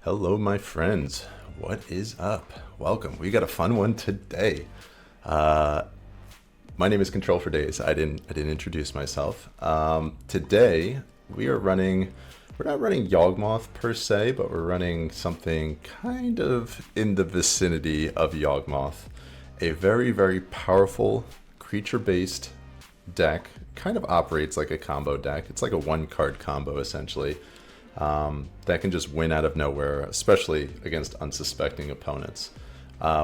Hello, my friends. What is up? Welcome. We got a fun one today. My name is Control for Days. I didn't introduce myself. Today we are running. We're not running Yawgmoth per se, but we're running something kind of in the vicinity of Yawgmoth. A very powerful creature-based deck. Kind of operates like a combo deck. It's like a one-card combo essentially. That can just win out of nowhere, especially against unsuspecting opponents.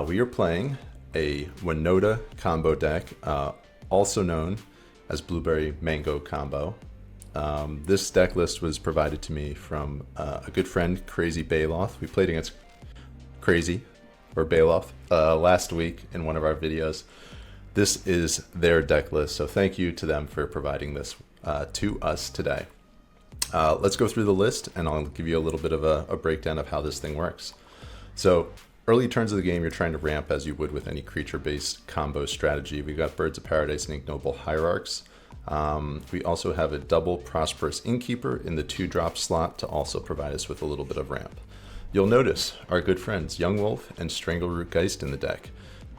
We are playing a Winota Combo deck, also known as Blueberry Mango Combo. This deck list was provided to me from a good friend, Crazy Bailoff. We played against Crazy, or Bailoff, last week in one of our videos. This is their deck list, so thank you to them for providing this to us today. Let's go through the list and I'll give you a little bit of a breakdown of how this thing works. So early turns of the game, you're trying to ramp as you would with any creature-based combo strategy. We've got Birds of Paradise and Ignoble Hierarchs. We also have a double Prosperous Innkeeper in the 2-drop slot to also provide us with a little bit of ramp. You'll notice our good friends Young Wolf and Strangleroot Geist in the deck.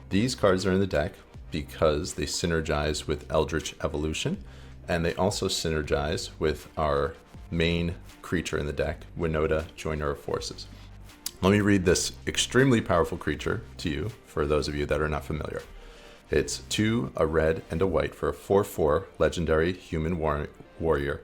These cards are in the deck because they synergize with Eldritch Evolution, and they also synergize with our main creature in the deck, Winota, Joiner of Forces. Let me read this extremely powerful creature to you for those of you that are not familiar. It's 2, a red, and a white for a 4/4 legendary human warrior.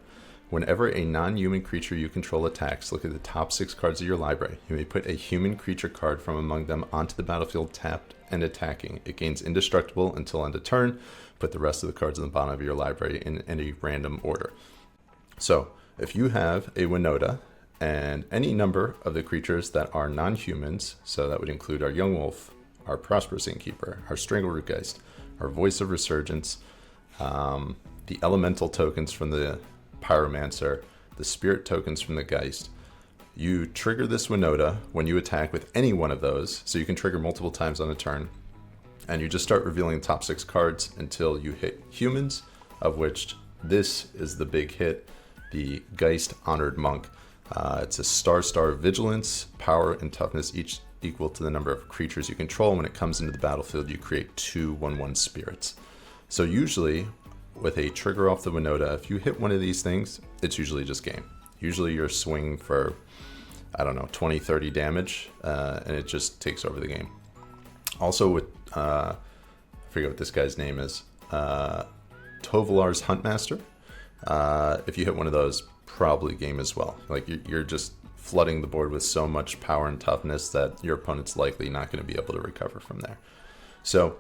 Whenever a non-human creature you control attacks, look at the top 6 cards of your library. You may put a human creature card from among them onto the battlefield tapped and attacking. It gains indestructible until end of turn. Put the rest of the cards on the bottom of your library in any random order. So, if you have a Winota and any number of the creatures that are non-humans, so that would include our Young Wolf, our Prosperous Innkeeper, our Strangleroot Geist, our Voice of Resurgence, the Elemental tokens from the Pyromancer, the Spirit tokens from the Geist, you trigger this Winota when you attack with any one of those, so you can trigger multiple times on a turn, and you just start revealing the top 6 cards until you hit humans, of which this is the big hit. The Geist Honored Monk. It's a star vigilance, power, and toughness, each equal to the number of creatures you control. When it comes into the battlefield, you create 2 1/1 spirits. So usually, with a trigger off the Winota, if you hit one of these things, it's usually just game. Usually you're swinging for, I don't know, 20-30 damage, and it just takes over the game. Also with, I forget what this guy's name is, Tovolar's Huntmaster. If you hit one of those, probably game as well. Like you're just flooding the board with so much power and toughness that your opponent's likely not going to be able to recover from there. So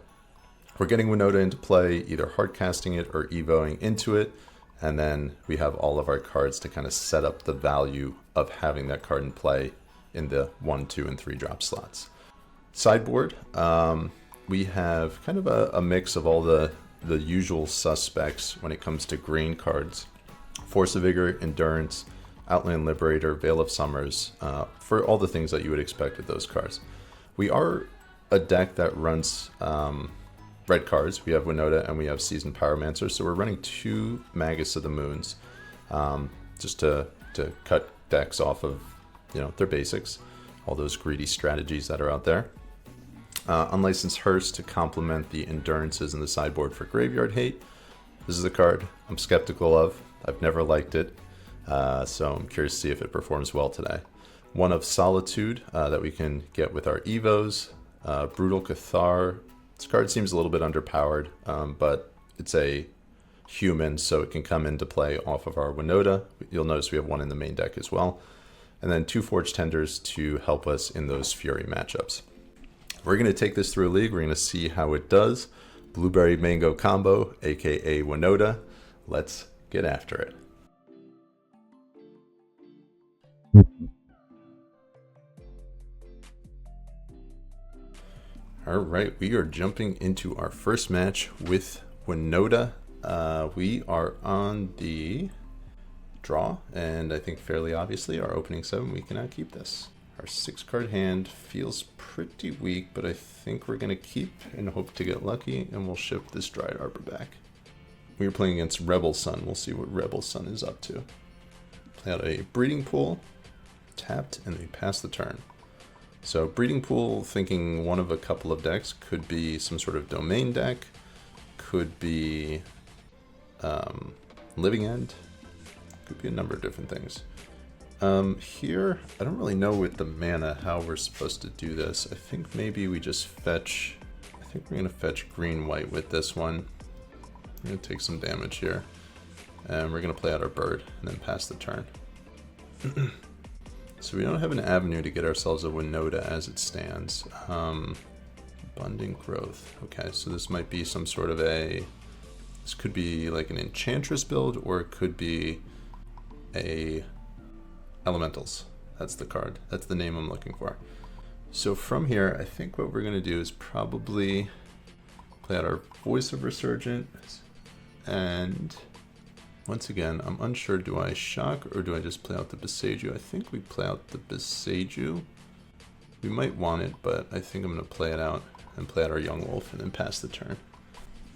we're getting Winota into play, either hard casting it or evoing into it, and then we have all of our cards to kind of set up the value of having that card in play in the 1, 2, and 3 drop slots. Sideboard, we have kind of a mix of all the usual suspects when it comes to green cards. Force of Vigor, Endurance, Outland Liberator, Veil of Summers, for all the things that you would expect with those cards. We are a deck that runs red cards. We have Winota and we have Seasoned Pyromancer, so we're running 2 Magus of the Moons, just to cut decks off of, their basics, all those greedy strategies that are out there. Unlicensed Hearse to complement the Endurances in the sideboard for Graveyard Hate. This is a card I'm skeptical of. I've never liked it, so I'm curious to see if it performs well today. One of Solitude that we can get with our Evos. Brutal Cathar. This card seems a little bit underpowered, but it's a human, so it can come into play off of our Winota. You'll notice we have one in the main deck as well. And then 2 Forged Tenders to help us in those Fury matchups. We're going to take this through a league. We're going to see how it does. Blueberry Mango Combo, aka Winota. Let's get after it. All right, we are jumping into our first match with Winota. We are on the draw, and I think fairly obviously our opening 7, we cannot keep this. Our 6-card hand feels pretty weak, but I think we're going to keep and hope to get lucky, and we'll ship this Dryad Arbor back. We are playing against Rebellson. We'll see what Rebellson is up to. Play out a Breeding Pool, tapped, and we pass the turn. So Breeding Pool, thinking one of a couple of decks, could be some sort of domain deck, could be Living End, could be a number of different things. Here, I don't really know with the mana how we're supposed to do this. I think maybe we just fetch, I think we're going to fetch green-white with this one. We're going to take some damage here, and we're going to play out our bird and then pass the turn. So we don't have an avenue to get ourselves a Winota as it stands. Abundant Growth. Okay, so this might be some sort of a... This could be like an Enchantress build, or it could be a Elementals. That's the card. That's the name I'm looking for. So from here, I think what we're going to do is probably play out our Voice of Resurgent. And once again, I'm unsure, do I shock or do I just play out the Boseiju? I think we play out the Boseiju. We might want it, but I think I'm going to play it out and play out our Young Wolf and then pass the turn.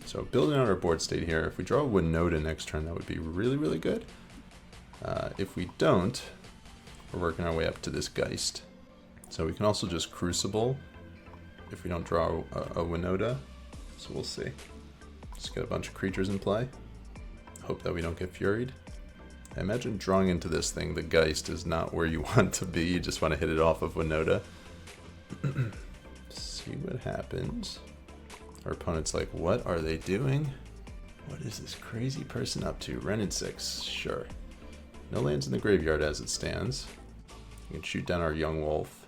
So building out our board state here, if we draw a Winota next turn, that would be really, really good. If we don't, we're working our way up to this Geist. So we can also just Crucible if we don't draw a Winota. So we'll see. Just get a bunch of creatures in play. Hope that we don't get Furied. I imagine drawing into this thing, the Geist is not where you want to be. You just want to hit it off of Winota. See what happens. Our opponent's like, what are they doing? What is this crazy person up to? Renin 6, sure. No lands in the graveyard as it stands. We can shoot down our Young Wolf.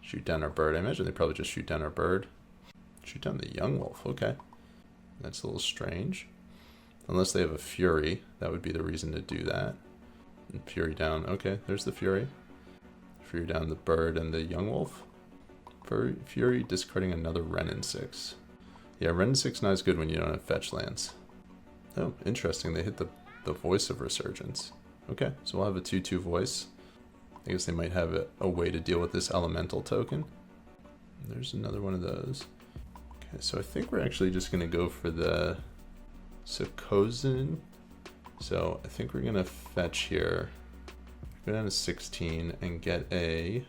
Shoot down our bird. I imagine they probably just shoot down our bird. Shoot down the Young Wolf, okay. That's a little strange. Unless they have a Fury, that would be the reason to do that. And Fury down, okay, there's the Fury. Fury down the bird and the Young Wolf. Fury discarding another Renin 6. Yeah, Renin 6 not as good when you don't have fetch lands. Oh, interesting, they hit the Voice of Resurgence. Okay, so we'll have a 2/2 voice. I guess they might have a way to deal with this elemental token. There's another one of those. Okay, so I think we're actually just going to go for the Sakozin. So I think we're going to fetch here. Go down to 16 and get a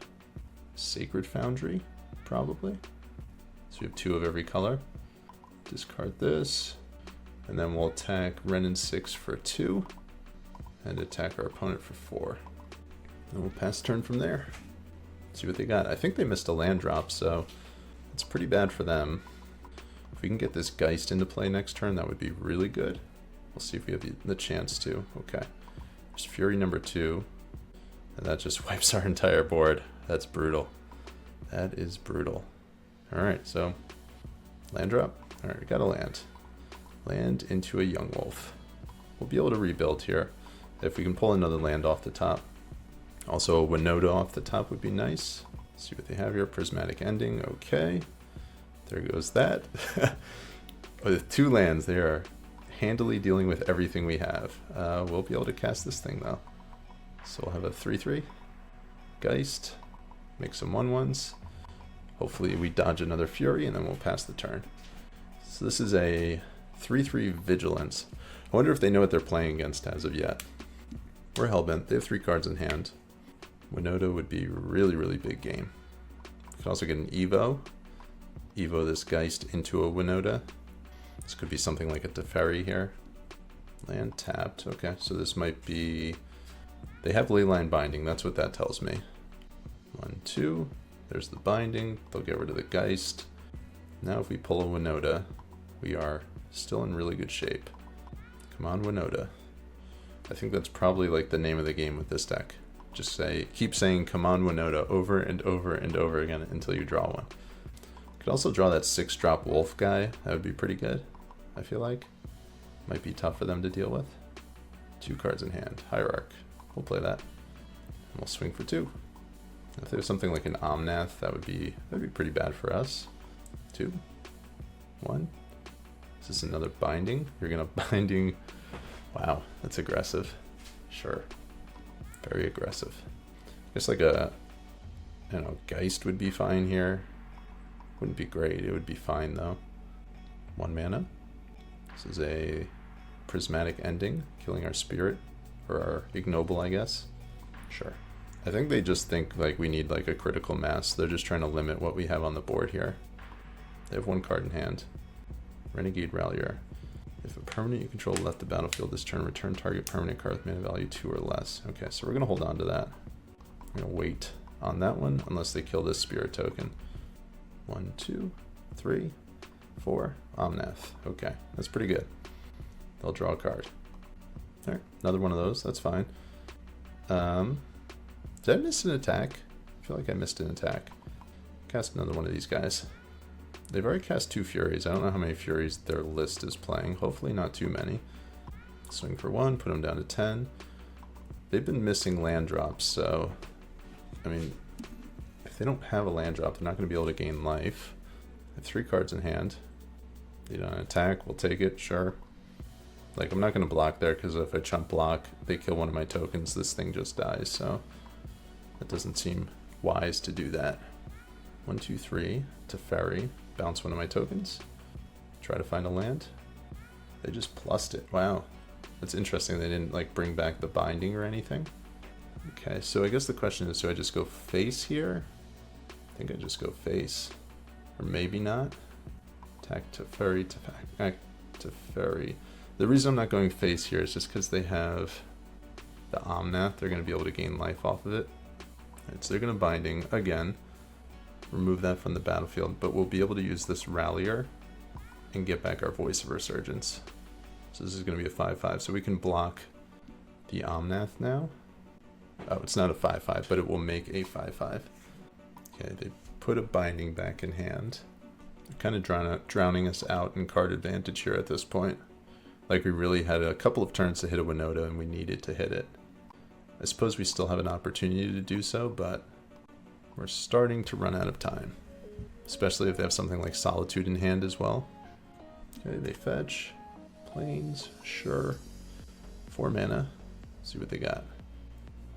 Sacred Foundry, probably. So we have 2 of every color. Discard this. And then we'll attack Renin 6 for 2. And attack our opponent for 4. And we'll pass turn from there. See what they got. I think they missed a land drop, so it's pretty bad for them. If we can get this Geist into play next turn, that would be really good. We'll see if we have the chance to. Okay. There's Fury number 2. And that just wipes our entire board. That's brutal. That is brutal. Alright, so land drop. Alright, we got a land. Land into a Young Wolf. We'll be able to rebuild here. If we can pull another land off the top. Also a Winota off the top would be nice. See what they have here. Prismatic Ending. Okay. There goes that. With 2 lands, they are handily dealing with everything we have. We'll be able to cast this thing though. So we'll have a 3/3. Geist. Make some 1/1s. Hopefully we dodge another Fury and then we'll pass the turn. So this is a 3/3 Vigilance. I wonder if they know what they're playing against as of yet. We're Hellbent. They have 3 cards in hand. Winota would be really, really big game. We could also get an Evo. Evo this Geist into a Winota. This could be something like a Teferi here. Land tapped. Okay, so this might be... They have Leyline Binding. That's what that tells me. 1, 2. There's the Binding. They'll get rid of the Geist. Now if we pull a Winota, we are still in really good shape. Come on, Winota. I think that's probably like the name of the game with this deck. Just keep saying come on Winota over and over and over again until you draw one. Could also draw that 6-drop wolf guy. That would be pretty good, I feel like. Might be tough for them to deal with. 2 cards in hand. Hierarch. We'll play that. And we'll swing for 2. If there's something like an Omnath, that'd be pretty bad for us. 2. 1. Is this another Binding? You're gonna Binding. Wow, that's aggressive. Sure. Very aggressive. I guess like a, I don't know, Geist would be fine here. Wouldn't be great, it would be fine though. 1 mana. This is a Prismatic Ending, killing our spirit, or our ignoble, I guess. Sure. I think they just think like we need like a critical mass. They're just trying to limit what we have on the board here. They have one card in hand. Renegade Rallier. If a permanent you control left the battlefield this turn, return target permanent card with mana value 2 or less. Okay, so we're going to hold on to that. We're going to wait on that one unless they kill this spirit token. 1, 2, 3, 4. Omnath. Okay, that's pretty good. They'll draw a card. Alright, another one of those. That's fine. Did I miss an attack? I feel like I missed an attack. Cast another one of these guys. They've already cast 2 Furies. I don't know how many Furies their list is playing. Hopefully not too many. Swing for 1, put them down to 10. They've been missing land drops, so... I mean, if they don't have a land drop, they're not going to be able to gain life. I have 3 cards in hand. They don't attack, we'll take it, sure. Like, I'm not going to block there, because if I chump block, they kill one of my tokens, this thing just dies, so... That doesn't seem wise to do that. 1, 2, 3, to Ferry. Bounce one of my tokens. Try to find a land. They just plussed it. Wow. That's interesting. They didn't like bring back the binding or anything. Okay, so I guess the question is, do I just go face here? I think I just go face. Or maybe not. Attack to Ferry, attack to Ferry. The reason I'm not going face here is just because they have the Omnath. They're going to be able to gain life off of it. Right, so they're going to binding again. Remove that from the battlefield, but we'll be able to use this Rallier and get back our Voice of Resurgence. So this is going to be a 5/5, so we can block the Omnath now. Oh, it's not a 5/5, but it will make a 5/5. Okay, they put a binding back in hand. They're kind of drowning us out in card advantage here at this point. Like we really had a couple of turns to hit a Winota and we needed to hit it. I suppose we still have an opportunity to do so, but we're starting to run out of time. Especially if they have something like Solitude in hand as well. Okay, they fetch. Plains, sure. 4 mana. See what they got.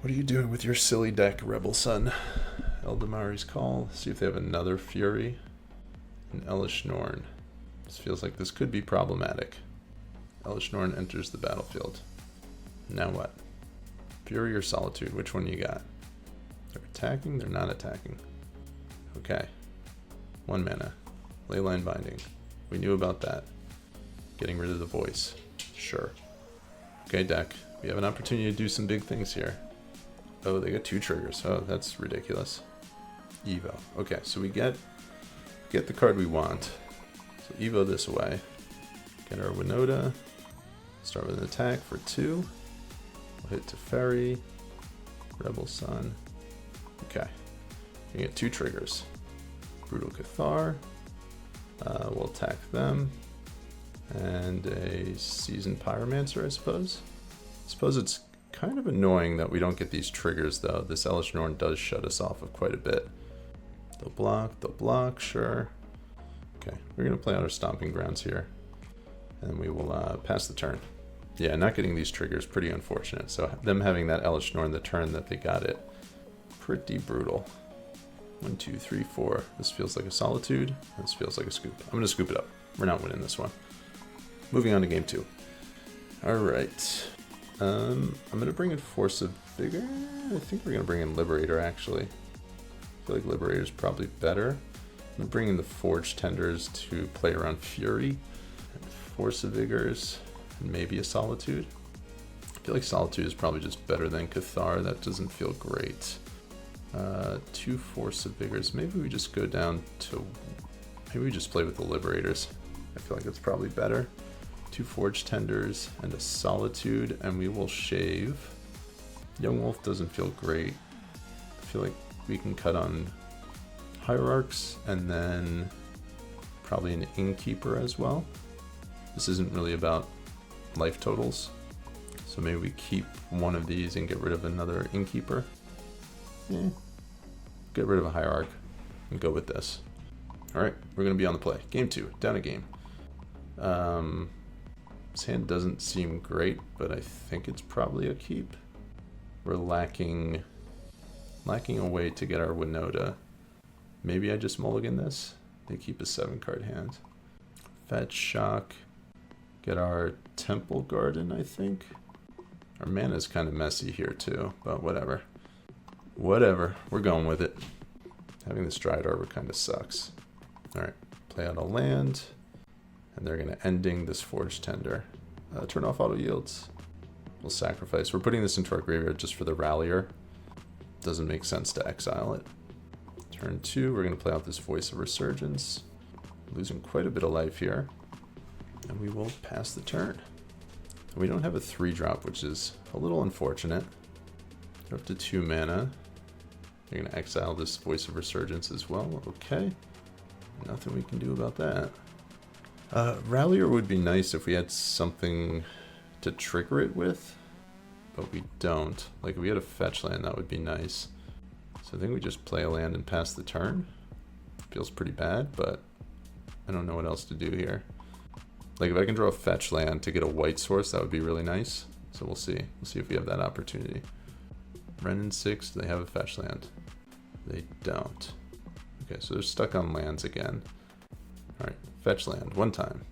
What are you doing with your silly deck, Rebellson? Eldamari's Call. See if they have another Fury. And Elish Norn. This feels like this could be problematic. Elish Norn enters the battlefield. Now what? Fury or Solitude? Which one you got? They're attacking, they're not attacking. Okay. 1 mana. Leyline Binding. We knew about that. Getting rid of the voice. Sure. Okay, deck. We have an opportunity to do some big things here. Oh, they got 2 triggers. Oh, that's ridiculous. Evo. Okay, so we get the card we want. So Evo this away. Get our Winota. Start with an attack for 2. We'll hit to Ferry. Rebellson. Okay. We get 2 triggers. Brutal Cathar. We'll attack them. And a Seasoned Pyromancer, I suppose. I suppose it's kind of annoying that we don't get these triggers, though. This Elish Norn does shut us off of quite a bit. They'll block, sure. Okay, we're going to play out our Stomping Grounds here. And we will pass the turn. Yeah, not getting these triggers pretty unfortunate. So them having that Elish Norn the turn that they got it, pretty brutal. 1, 2, 3, 4. This feels like a Solitude. This feels like a scoop. I'm going to scoop it up. We're not winning this one. Moving on to game 2. Alright. I'm going to bring in Force of Vigor. I think we're going to bring in Liberator, actually. I feel like Liberator is probably better. I'm going to bring in the Forge Tenders to play around Fury. And Force of Vigors. And maybe a Solitude. I feel like Solitude is probably just better than Cathar. That doesn't feel great. 2 Force of Vigors. Maybe we just go down to... Maybe we just play with the Liberators. I feel like it's probably better. 2 Forge Tenders and a Solitude, and we will shave. Young Wolf doesn't feel great. I feel like we can cut on Hierarchs, and then probably an Innkeeper as well. This isn't really about life totals, so maybe we keep one of these and get rid of another Innkeeper. Get rid of a Hierarch and go with this. Alright, we're going to be on the play. Game 2, down a game. This hand doesn't seem great, but I think it's probably a keep. We're lacking a way to get our Winota. Maybe I just mulligan this. They keep a 7-card hand. Fetch, shock. Get our Temple Garden, I think. Our mana is kind of messy here too, but whatever. Whatever, we're going with it. Having this Dryad Arbor kind of sucks. Alright, play out a land, and they're going to ending this Forge Tender. Turn off auto yields. We'll sacrifice. We're putting this into our graveyard just for the Rallier. Doesn't make sense to exile it. Turn 2, we're going to play out this Voice of Resurgence. Losing quite a bit of life here. And we will pass the turn. We don't have a 3-drop, which is a little unfortunate. They're up to 2 mana. They're going to exile this Voice of Resurgence as well. Okay. Nothing we can do about that. Rallier would be nice if we had something to trigger it with, but we don't. Like, if we had a fetch land, that would be nice. So I think we just play a land and pass the turn. Feels pretty bad, but I don't know what else to do here. Like, if I can draw a fetch land to get a white source, that would be really nice. So we'll see. We'll see if we have that opportunity. Renin 6, do they have a fetch land? They don't. Okay, so they're stuck on lands again. Alright, fetch land, 1 time.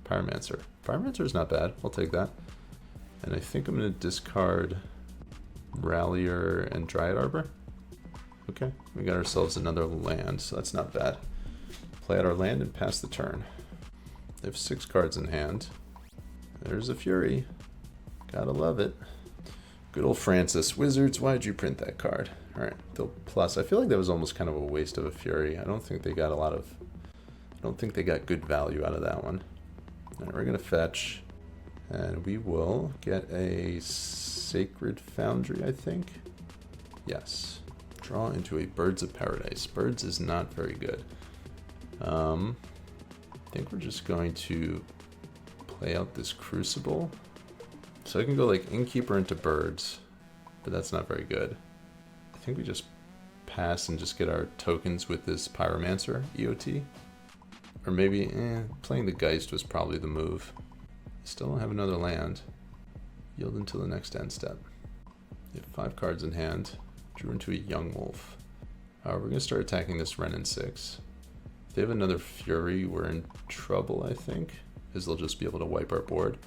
Pyromancer. Pyromancer is not bad, I'll take that. And I think I'm going to discard Rallier and Dryad Arbor. Okay, we got ourselves another land, so that's not bad. Play out our land and pass the turn. They have 6 cards in hand. There's a Fury. Gotta love it. Good old Francis. Wizards, why'd you print that card? Alright, they'll plus. I feel like that was almost kind of a waste of a Fury. I don't think they got good value out of that one. Alright, we're gonna fetch. And we will get a Sacred Foundry, I think. Yes. Draw into a Birds of Paradise. Birds is not very good. I think we're just going to play out this Crucible. So I can go like Innkeeper into Birds, but that's not very good. I think we just pass and just get our tokens with this Pyromancer EOT. Or maybe, playing the Geist was probably the move. Still don't have another land. Yield until the next end step. You have 5 cards in hand. Drew into a Young Wolf. We're going to start attacking this Renin 6. If they have another Fury, we're in trouble, I think, because they'll just be able to wipe our board.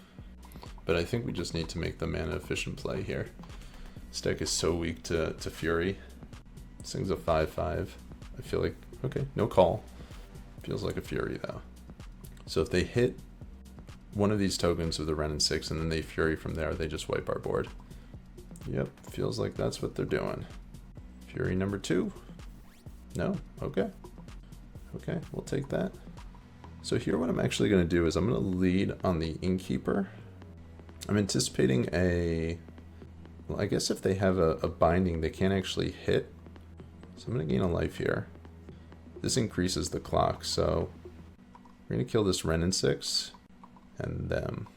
But I think we just need to make the mana efficient play here. This deck is so weak to Fury. This thing's a 5/5. I feel like, okay, no call. Feels like a Fury though. So if they hit one of these tokens with the Renin 6 and then they Fury from there, they just wipe our board. Yep, feels like that's what they're doing. Fury number 2. No? Okay. Okay, we'll take that. So here what I'm actually going to do is I'm going to lead on the Innkeeper. I'm anticipating well, I guess if they have a binding, they can't actually hit. So I'm going to gain a life here. This increases the clock, so we're going to kill this Renin 6 and them.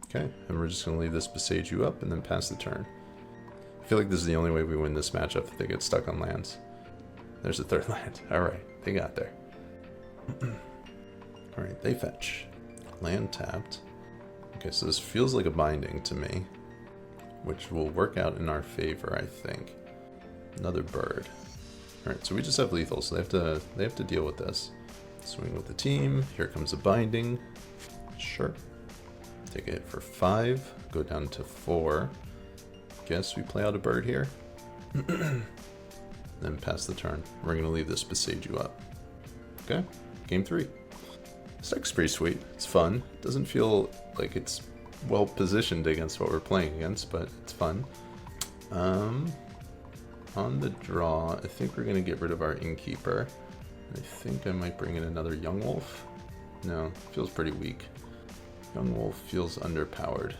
Okay, and we're just going to leave this Besage You up and then pass the turn. I feel like this is the only way we win this matchup if they get stuck on lands. There's a 3rd land. Alright, they got there. Alright, they fetch. Land tapped. Okay, so this feels like a binding to me, which will work out in our favor, I think. Another bird. Alright, so we just have lethal, so they have to deal with this. Swing with the team. Here comes a binding. Sure. Take a hit for 5. Go down to 4. Guess we play out a bird here. Then pass the turn. We're going to leave this Besage You up. Okay, game 3. This deck's pretty sweet. It's fun. It doesn't feel like it's well positioned against what we're playing against, but it's fun. On the draw, I think we're going to get rid of our Innkeeper. I think I might bring in another Young Wolf. No, feels pretty weak. Young Wolf feels underpowered.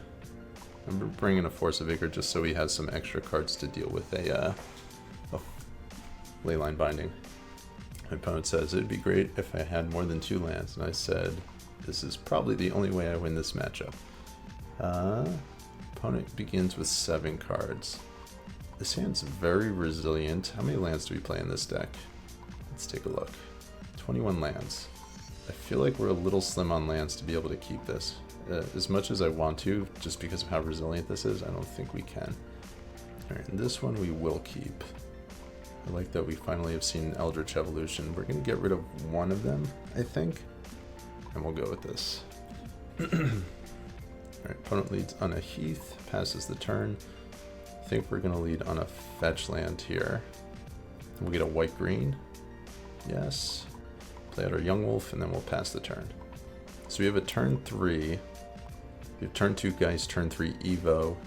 I'm bringing a Force of Vigor just so he has some extra cards to deal with a Leyline Binding. My opponent says, it'd be great if I had more than 2 lands, and I said, this is probably the only way I win this matchup. Opponent begins with 7 cards. This hand's very resilient. How many lands do we play in this deck? Let's take a look. 21 lands. I feel like we're a little slim on lands to be able to keep this. As much as I want to, just because of how resilient this is, I don't think we can. Alright, and this one we will keep. I like that we finally have seen Eldritch Evolution. We're going to get rid of one of them, I think. And we'll go with this. Alright, opponent leads on a Heath, passes the turn. think we're going to lead on a fetch land here. We'll get a white-green. Yes. Play out our Young Wolf, and then we'll pass the turn. So we have a turn 3. We have turn 2 Geist, turn 3 Evo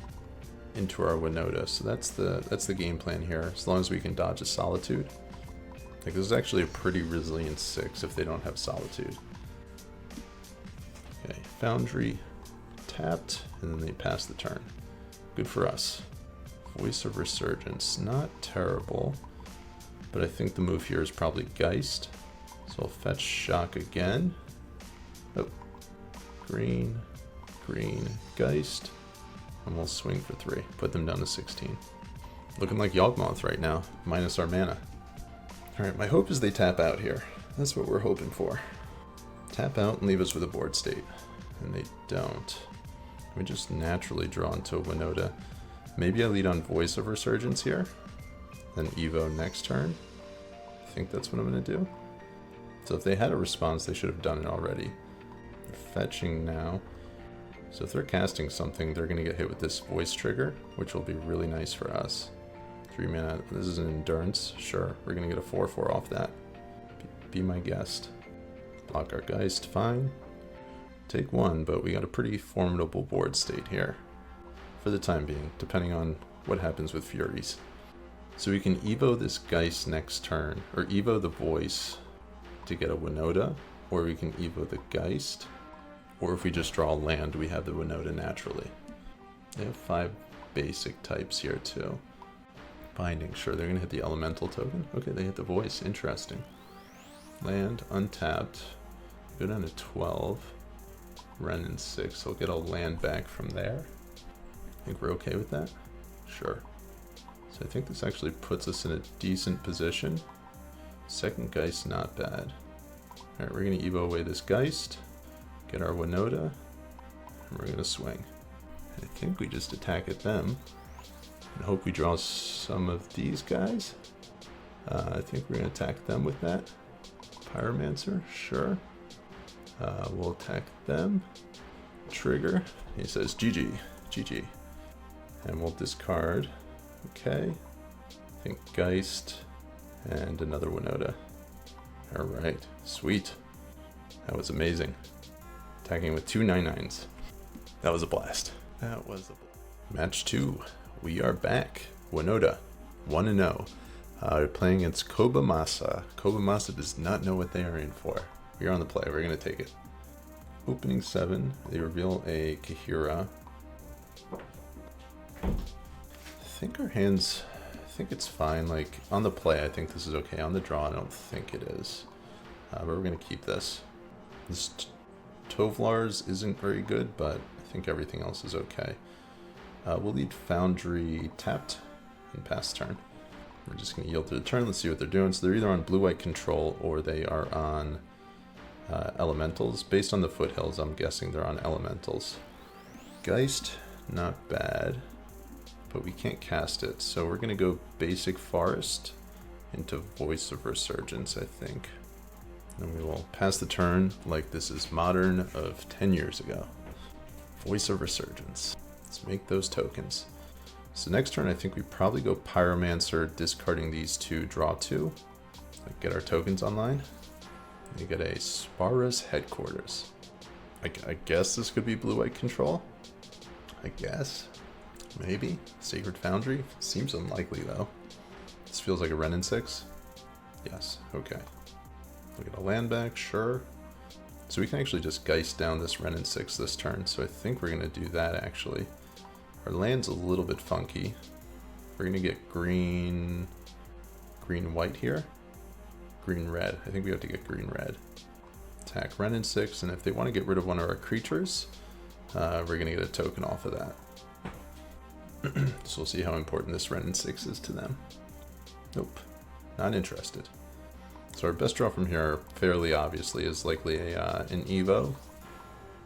into our Winota. So that's the game plan here, as long as we can dodge a Solitude. Like, this is actually a pretty resilient 6 if they don't have Solitude. Okay, Foundry tapped, and then they pass the turn. Good for us. Voice of Resurgence, not terrible, but I think the move here is probably Geist. So I'll fetch Shock again. Oh, green, green, Geist, and we'll swing for 3. Put them down to 16. Looking like Yawgmoth right now, minus our mana. Alright, my hope is they tap out here. That's what we're hoping for. Tap out and leave us with a board state. And they don't. We just naturally draw into a Winota. Maybe I lead on Voice of Resurgence here. Then Evo next turn. I think that's what I'm going to do. So if they had a response, they should have done it already. They're fetching now. So if they're casting something, they're going to get hit with this Voice trigger, which will be really nice for us. 3 mana. This is an Endurance. Sure, we're going to get a 4/4 off that. Be my guest. Block our Geist, fine. Take 1, but we got a pretty formidable board state here. For the time being, depending on what happens with Furies. So we can Evo this Geist next turn, or Evo the Voice to get a Winota, or we can Evo the Geist, or if we just draw a land, we have the Winota naturally. They have 5 basic types here too. Binding, sure, they're going to hit the Elemental token. Okay, they hit the Voice, interesting. Land, untapped, go down to 12. Renin 6, I'll get a land back from there. Think we're okay with that? Sure. So I think this actually puts us in a decent position. Second Geist, not bad. Alright, we're going to Evo away this Geist, get our Winota, and we're going to swing. I think we just attack at them, and hope we draw some of these guys. I think we're going to attack them with that. Pyromancer, sure. We'll attack them. Trigger. He says GG, GG. And we'll discard. Okay. I think Geist and another Winota. Alright, sweet. That was amazing. Attacking with 2 9/9s. That was a blast. That was a blast. Match 2. We are back. Winota, 1-0. We're playing against Kobamasa. Kobamasa does not know what they are in for. We're on the play. We're going to take it. Opening 7. They reveal a Kaheera. I think our hands... I think it's fine. Like, on the play, I think this is okay. On the draw, I don't think it is. But we're going to keep this. This Tovlar's isn't very good, but I think everything else is okay. We'll lead Foundry tapped and pass turn. We're just going to yield to the turn. Let's see what they're doing. So they're either on blue-white control or they are on elementals. Based on the foothills, I'm guessing they're on elementals. Geist, not bad, but we can't cast it. So we're going to go basic forest into Voice of Resurgence, I think. And we will pass the turn like this is modern of 10 years ago. Voice of Resurgence. Let's make those tokens. So next turn, I think we probably go Pyromancer, discarding these 2, draw 2. Like, get our tokens online. You get a Spara's Headquarters. I guess this could be blue-white control. I guess. Maybe. Sacred Foundry. Seems unlikely, though. This feels like a Renin 6. Yes. Okay. We'll get a land back. Sure. So we can actually just Geist down this Renin 6 this turn. So I think we're going to do that, actually. Our land's a little bit funky. We're going to get green... green-white here. Green-red. I think we have to get green-red. Attack Renin 6, and if they want to get rid of one of our creatures, we're going to get a token off of that. So we'll see how important this Renin 6 is to them. Nope. Not interested. So our best draw from here, fairly obviously, is likely an Evo.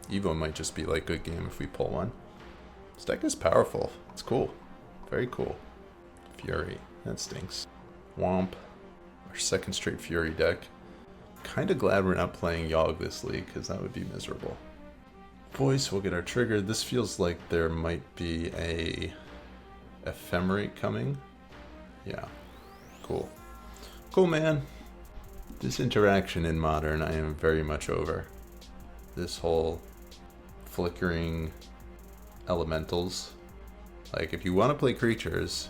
Evo might just be like good game if we pull one. This deck is powerful. It's cool. Very cool. Fury. That stinks. Womp. Our second straight Fury deck. Kinda glad we're not playing Yogg this league, because that would be miserable. Voice, we'll get our trigger. This feels like there might be a Ephemerate coming. Yeah, cool. Cool, man. This interaction in Modern I am very much over. This whole flickering elementals. Like, if you want to play creatures,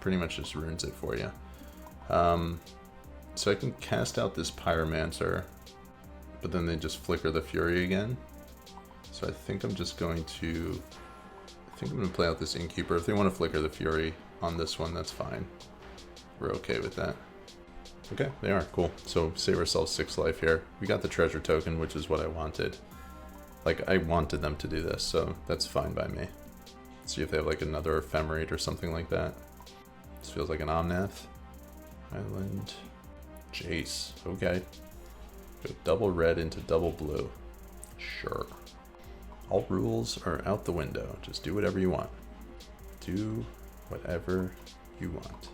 pretty much just ruins it for you. So I can cast out this Pyromancer, but then they just flicker the Fury again. So I think I'm just going to... I think I'm going to play out this Innkeeper. If they want to flicker the Fury on this one, that's fine. We're okay with that. Okay, they are. Cool. So save ourselves 6 life here. We got the treasure token, which is what I wanted. Like, I wanted them to do this, so that's fine by me. Let's see if they have like another Ephemerate or something like that. This feels like an Omnath. Island. Jace. Okay. Go double red into double blue. Sure. All rules are out the window. Just do whatever you want. Do whatever you want.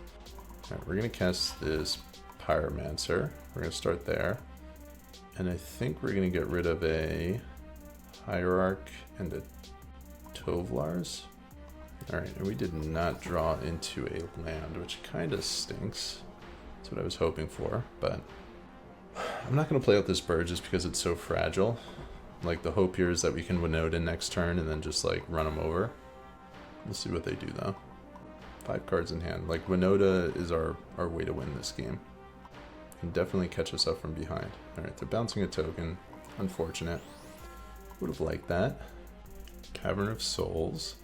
Alright, we're going to cast this Pyromancer. We're going to start there. And I think we're going to get rid of a Hierarch and a Tovlars. Alright, and we did not draw into a land, which kind of stinks. That's what I was hoping for, but I'm not going to play out this bird just because it's so fragile. Like, the hope here is that we can Winota next turn and then just, like, run them over. We'll see what they do, though. 5 cards in hand. Like, Winota is our way to win this game. Can definitely catch us up from behind. Alright, they're bouncing a token. Unfortunate. Would have liked that. Cavern of Souls.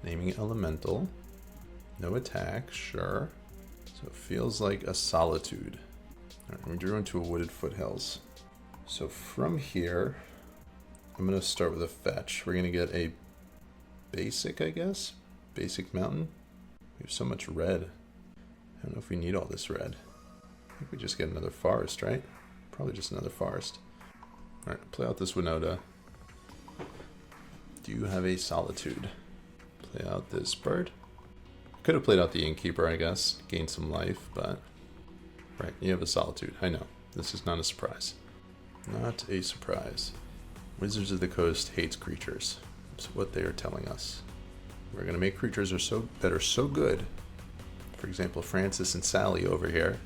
Naming Elemental. No attack, sure. So it feels like a Solitude. Alright, we drew into a Wooded Foothills. So from here, I'm going to start with a fetch. We're going to get a basic, I guess? Basic mountain. We have so much red. I don't know if we need all this red. I think we just get another forest, right? Probably just another forest. Alright, play out this Winota. Do you have a Solitude? Play out this bird. Could have played out the Innkeeper, I guess. Gain some life, but... Right, you have a Solitude. I know. This is not a surprise. Not a surprise. Wizards of the Coast hates creatures. That's what they are telling us. We're going to make creatures that are so good, for example, Francis and Sally over here,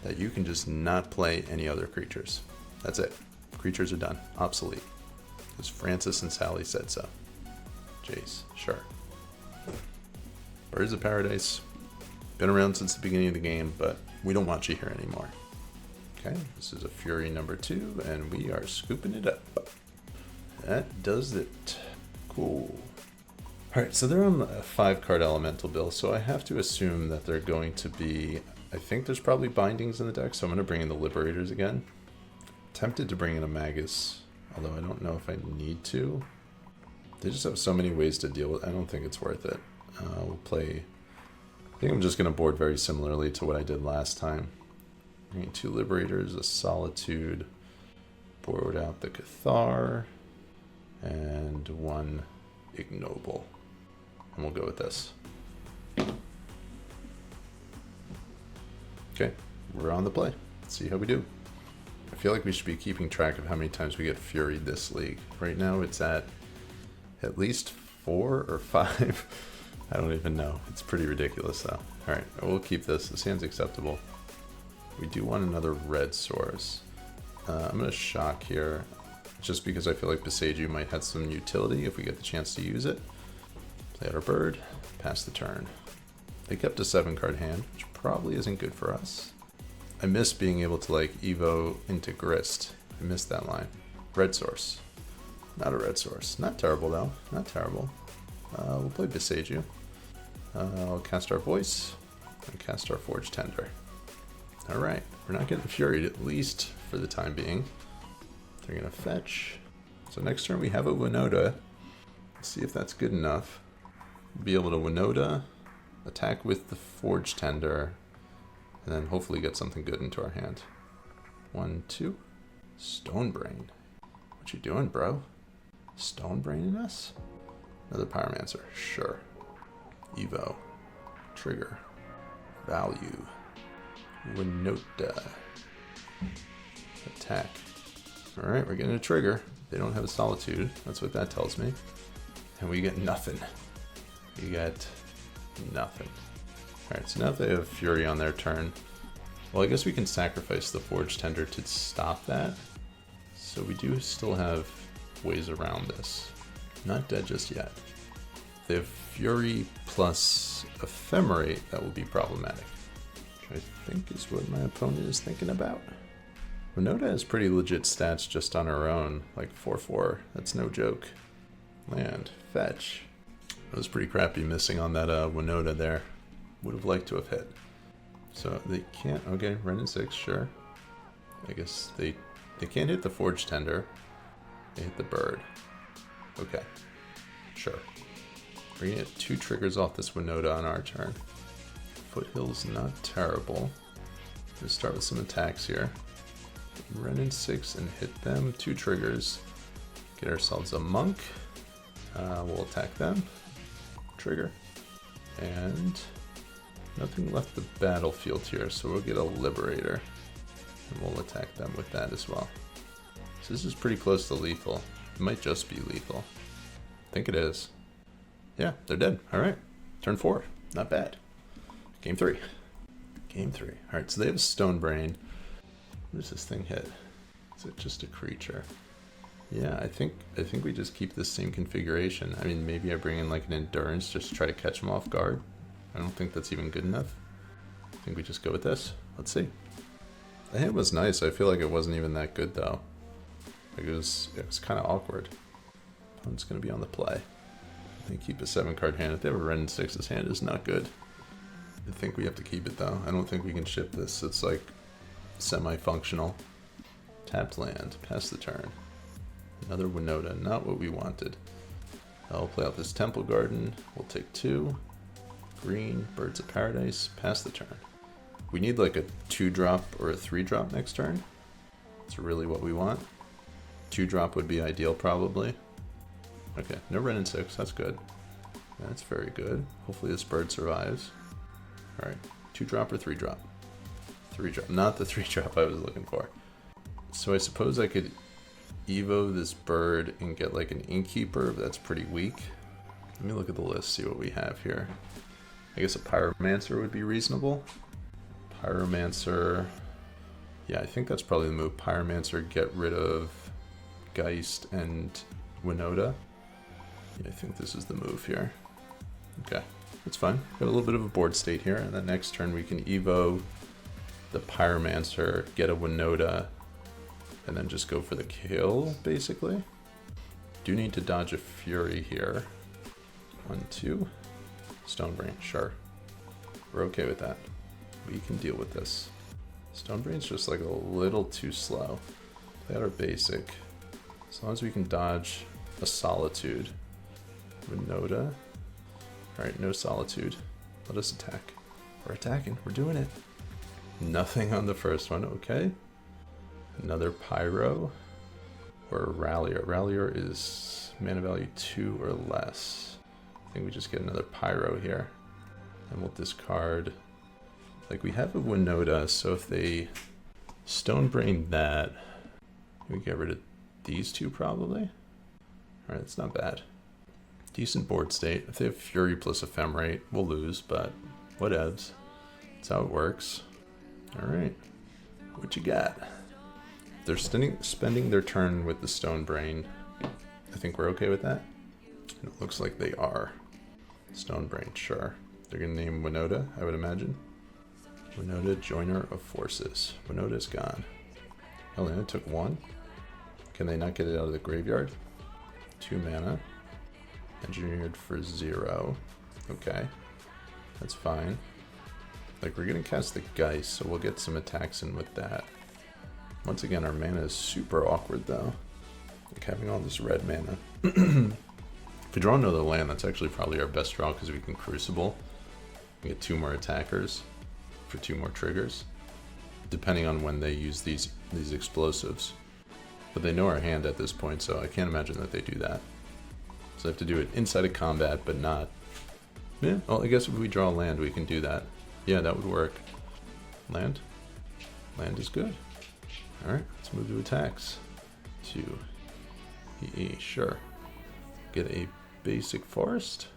that you can just not play any other creatures. That's it. Creatures are done. Obsolete. Because Francis and Sally said so. Jace, sure. Birds of Paradise. Been around since the beginning of the game, but we don't want you here anymore. Okay, this is a Fury number 2, and we are scooping it up. That does it. Cool. Alright, so they're on a 5-card elemental bill, so I have to assume that they're going to be... I think there's probably bindings in the deck, so I'm going to bring in the Liberators again. Tempted to bring in a Magus, although I don't know if I need to. They just have so many ways to deal with it. I don't think it's worth it. We'll play... I think I'm just going to board very similarly to what I did last time. Bringing 2 Liberators, a Solitude, board out the Cathar, and 1 Ignoble. And we'll go with this. Okay, we're on the play. Let's see how we do. I feel like we should be keeping track of how many times we get Furied this league. Right now it's at least 4 or 5. I don't even know. It's pretty ridiculous though. Alright, we'll keep this. This hand's acceptable. We do want another red source. I'm going to shock here, just because I feel like Beseiju might have some utility if we get the chance to use it. Play out our bird, pass the turn. They kept a 7-card hand, which probably isn't good for us. I miss being able to like Evo into Grist. I missed that line. Red source. Not a red source. Not terrible though. Not terrible. We'll play Beseiju. I'll cast our Voice and cast our Forge Tender. Alright, we're not getting Furied, at least for the time being. They're going to fetch. So next turn we have a Winota. Let's see if that's good enough. We'll be able to Winota, attack with the Forge Tender, and then hopefully get something good into our hand. 1, 2. Stonebrain. What you doing, bro? Stonebraining us? Another Pyromancer. Sure. Evo. Trigger. Value. Winota. Attack. Alright, we're getting a trigger. They don't have a Solitude. That's what that tells me. And we get nothing. We get Nothing. Alright, so now they have Fury on their turn. Well, I guess we can sacrifice the Forge Tender to stop that. So we do still have ways around this. Not dead just yet. If they have Fury plus Ephemerate, that will be problematic. Which I think is what my opponent is thinking about. Winota has pretty legit stats just on her own, like 4/4. That's no joke. Land, fetch. That was pretty crappy missing on that Winota there. Would have liked to have hit. So they can't, okay, Renin 6, sure. I guess they can't hit the Forge Tender. They hit the bird. Okay, sure. We're gonna get 2 triggers off this Winota on our turn. Foothill's not terrible. Let's start with some attacks here. Renin 6 and hit them, 2 triggers. Get ourselves a monk. We'll attack them. Trigger. And nothing left the battlefield here, so we'll get a Liberator. And we'll attack them with that as well. So this is pretty close to lethal. It might just be lethal. I think it is. Yeah, they're dead. Alright. Turn 4. Not bad. Game 3. Game 3. Alright, so they have a Stone Brain. What does this thing hit? Is it just a creature? Yeah, I think we just keep this same configuration. I mean, maybe I bring in like an Endurance just to try to catch them off guard. I don't think that's even good enough. I think we just go with this. Let's see. The hand was nice. I feel like it wasn't even that good though. Like it was kind of awkward. Opponent's going to be on the play. They keep a 7-card hand. If they have a Renin 6, this hand is not good. I think we have to keep it though. I don't think we can ship this. It's like semi-functional. Tapped land. Pass the turn. Another Winota. Not what we wanted. I'll play out this Temple Garden. We'll take 2. Green. Birds of Paradise. Pass the turn. We need like a 2-drop or a 3-drop next turn. That's really what we want. 2-drop would be ideal probably. Okay, no Renin 6. That's good. That's very good. Hopefully this bird survives. Alright, 2-drop or 3-drop? 3-drop. Not the 3-drop I was looking for. So I suppose I could Evo this bird and get like an Innkeeper, but that's pretty weak. Let me look at the list, see what we have here. I guess a Pyromancer would be reasonable. Pyromancer. Yeah, I think that's probably the move. Pyromancer, get rid of Geist and Winota. Yeah, I think this is the move here. Okay, that's fine. Got a little bit of a board state here, and then next turn we can Evo the Pyromancer, get a Winota, and then just go for the kill, basically. Do need to dodge a Fury here. 1, 2. Stonebrain, sure. We're okay with that. We can deal with this. Stonebrain's just like a little too slow. Play out our basic. As long as we can dodge a Solitude. Winota. Alright, no Solitude. Let us attack. We're attacking. We're doing it. Nothing on the first one. Okay. Another Pyro. Or a Rallier. Rallier is mana value 2 or less. I think we just get another Pyro here. And we'll discard. Like we have a Winota, so if they Stonebrain that, we get rid of these 2 probably. Alright, that's not bad. Decent board state. If they have Fury plus Ephemerate, we'll lose, but whatevs. That's how it works. Alright, what you got? They're spending their turn with the Stonebrain. I think we're okay with that. And it looks like they are. Stonebrain, sure. They're going to name Winota, I would imagine. Winota, Joiner of Forces. Winota's gone. Oh, and it took 1. Can they not get it out of the graveyard? 2 mana. Engineered for 0. Okay. That's fine. Like, we're going to cast the Geist, so we'll get some attacks in with that. Once again, our mana is super awkward, though. Like, having all this red mana. If we draw another land, that's actually probably our best draw, because we can Crucible. We get 2 more attackers for 2 more triggers, depending on when they use these explosives. But they know our hand at this point, so I can't imagine that they do that. So I have to do it inside of combat, but not... Yeah, well, I guess if we draw land, we can do that. Yeah, that would work. Land? Land is good. Alright, let's move to attacks. 2. EE, sure. Get a basic forest.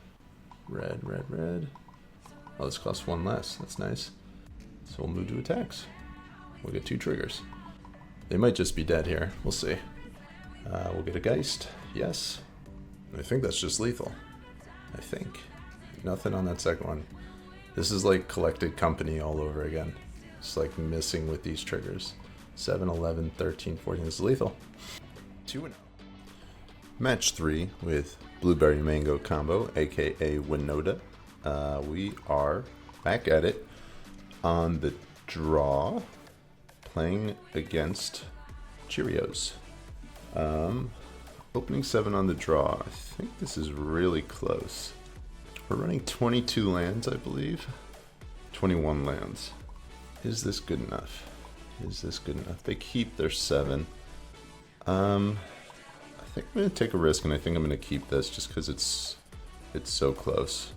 Red, red, red. Oh, this costs one less. That's nice. So we'll move to attacks. We'll get 2 triggers. They might just be dead here. We'll see. We'll get a Geist. Yes. I think that's just lethal. I think. Nothing on that second one. This is like Collected Company all over again. It's like missing with these triggers. 7, 11, 13, 14. This is lethal. 2-0. Match 3 with Blueberry Mango Combo, aka Winota. We are back at it on the draw, playing against Cheerios. Opening 7 on the draw. I think this is really close. We're running 22 lands, I believe. 21 lands. Is this good enough? Is this good enough? They keep their 7. I think I'm going to take a risk, and I think I'm going to keep this just because it's so close.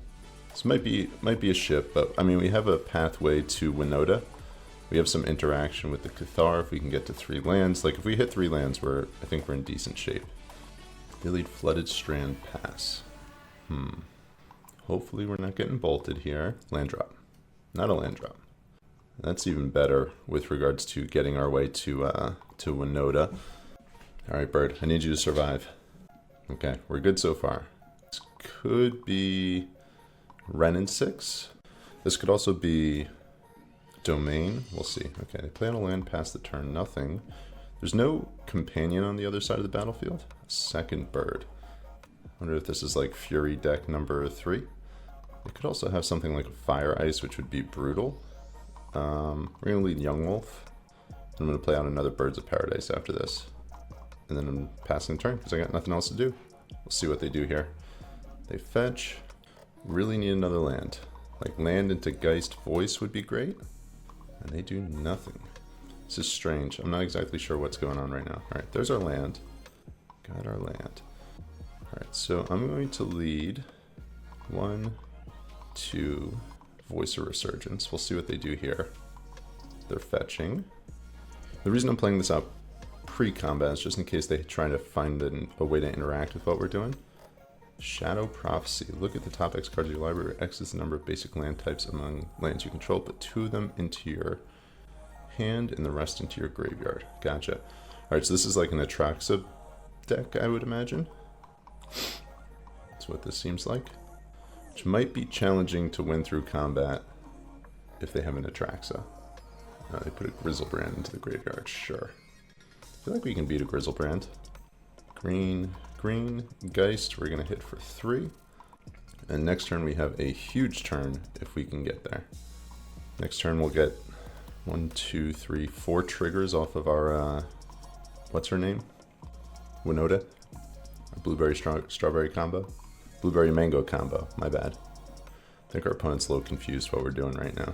This might be a ship, but I mean, we have a pathway to Winota. We have some interaction with the Cathar if we can get to 3 lands. Like if we hit 3 lands, I think we're in decent shape. Delete Flooded Strand Pass. Hopefully we're not getting bolted here. Land drop. Not a land drop. That's even better with regards to getting our way to Winota. Alright, Bird, I need you to survive. Okay, we're good so far. This could be Renin 6. This could also be Domain. We'll see. Okay, they play on a land past the turn. Nothing. There's no companion on the other side of the battlefield. Second Bird. I wonder if this is like Fury deck number 3. It could also have something like Fire Ice, which would be brutal. We're going to lead Young Wolf. I'm going to play out another Birds of Paradise after this. And then I'm passing the turn because I got nothing else to do. We'll see what they do here. They fetch. Really need another land. Like land into Geist Voice would be great. And they do nothing. This is strange. I'm not exactly sure what's going on right now. Alright, there's our land. Got our land. Alright, so I'm going to lead 1, 2, Voice of Resurgence. We'll see what they do here. They're fetching. The reason I'm playing this out pre-combat is just in case they try to find a way to interact with what we're doing. Shadow Prophecy. Look at the top X cards of your library. X is the number of basic land types among lands you control. Put 2 of them into your hand and the rest into your graveyard. Gotcha. Alright, so this is like an Atraxa deck, I would imagine. That's what this seems like. Which might be challenging to win through combat if they have an Atraxa. They put a Grizzlebrand into the graveyard. Sure. I feel like we can beat a Grizzlebrand. Green, green, Geist, we're going to hit for 3. And next turn we have a huge turn if we can get there. Next turn we'll get 1, 2, 3, 4 triggers off of our, what's her name? Winota? Blueberry Strawberry Combo? Blueberry Mango Combo, my bad. I think our opponent's a little confused what we're doing right now.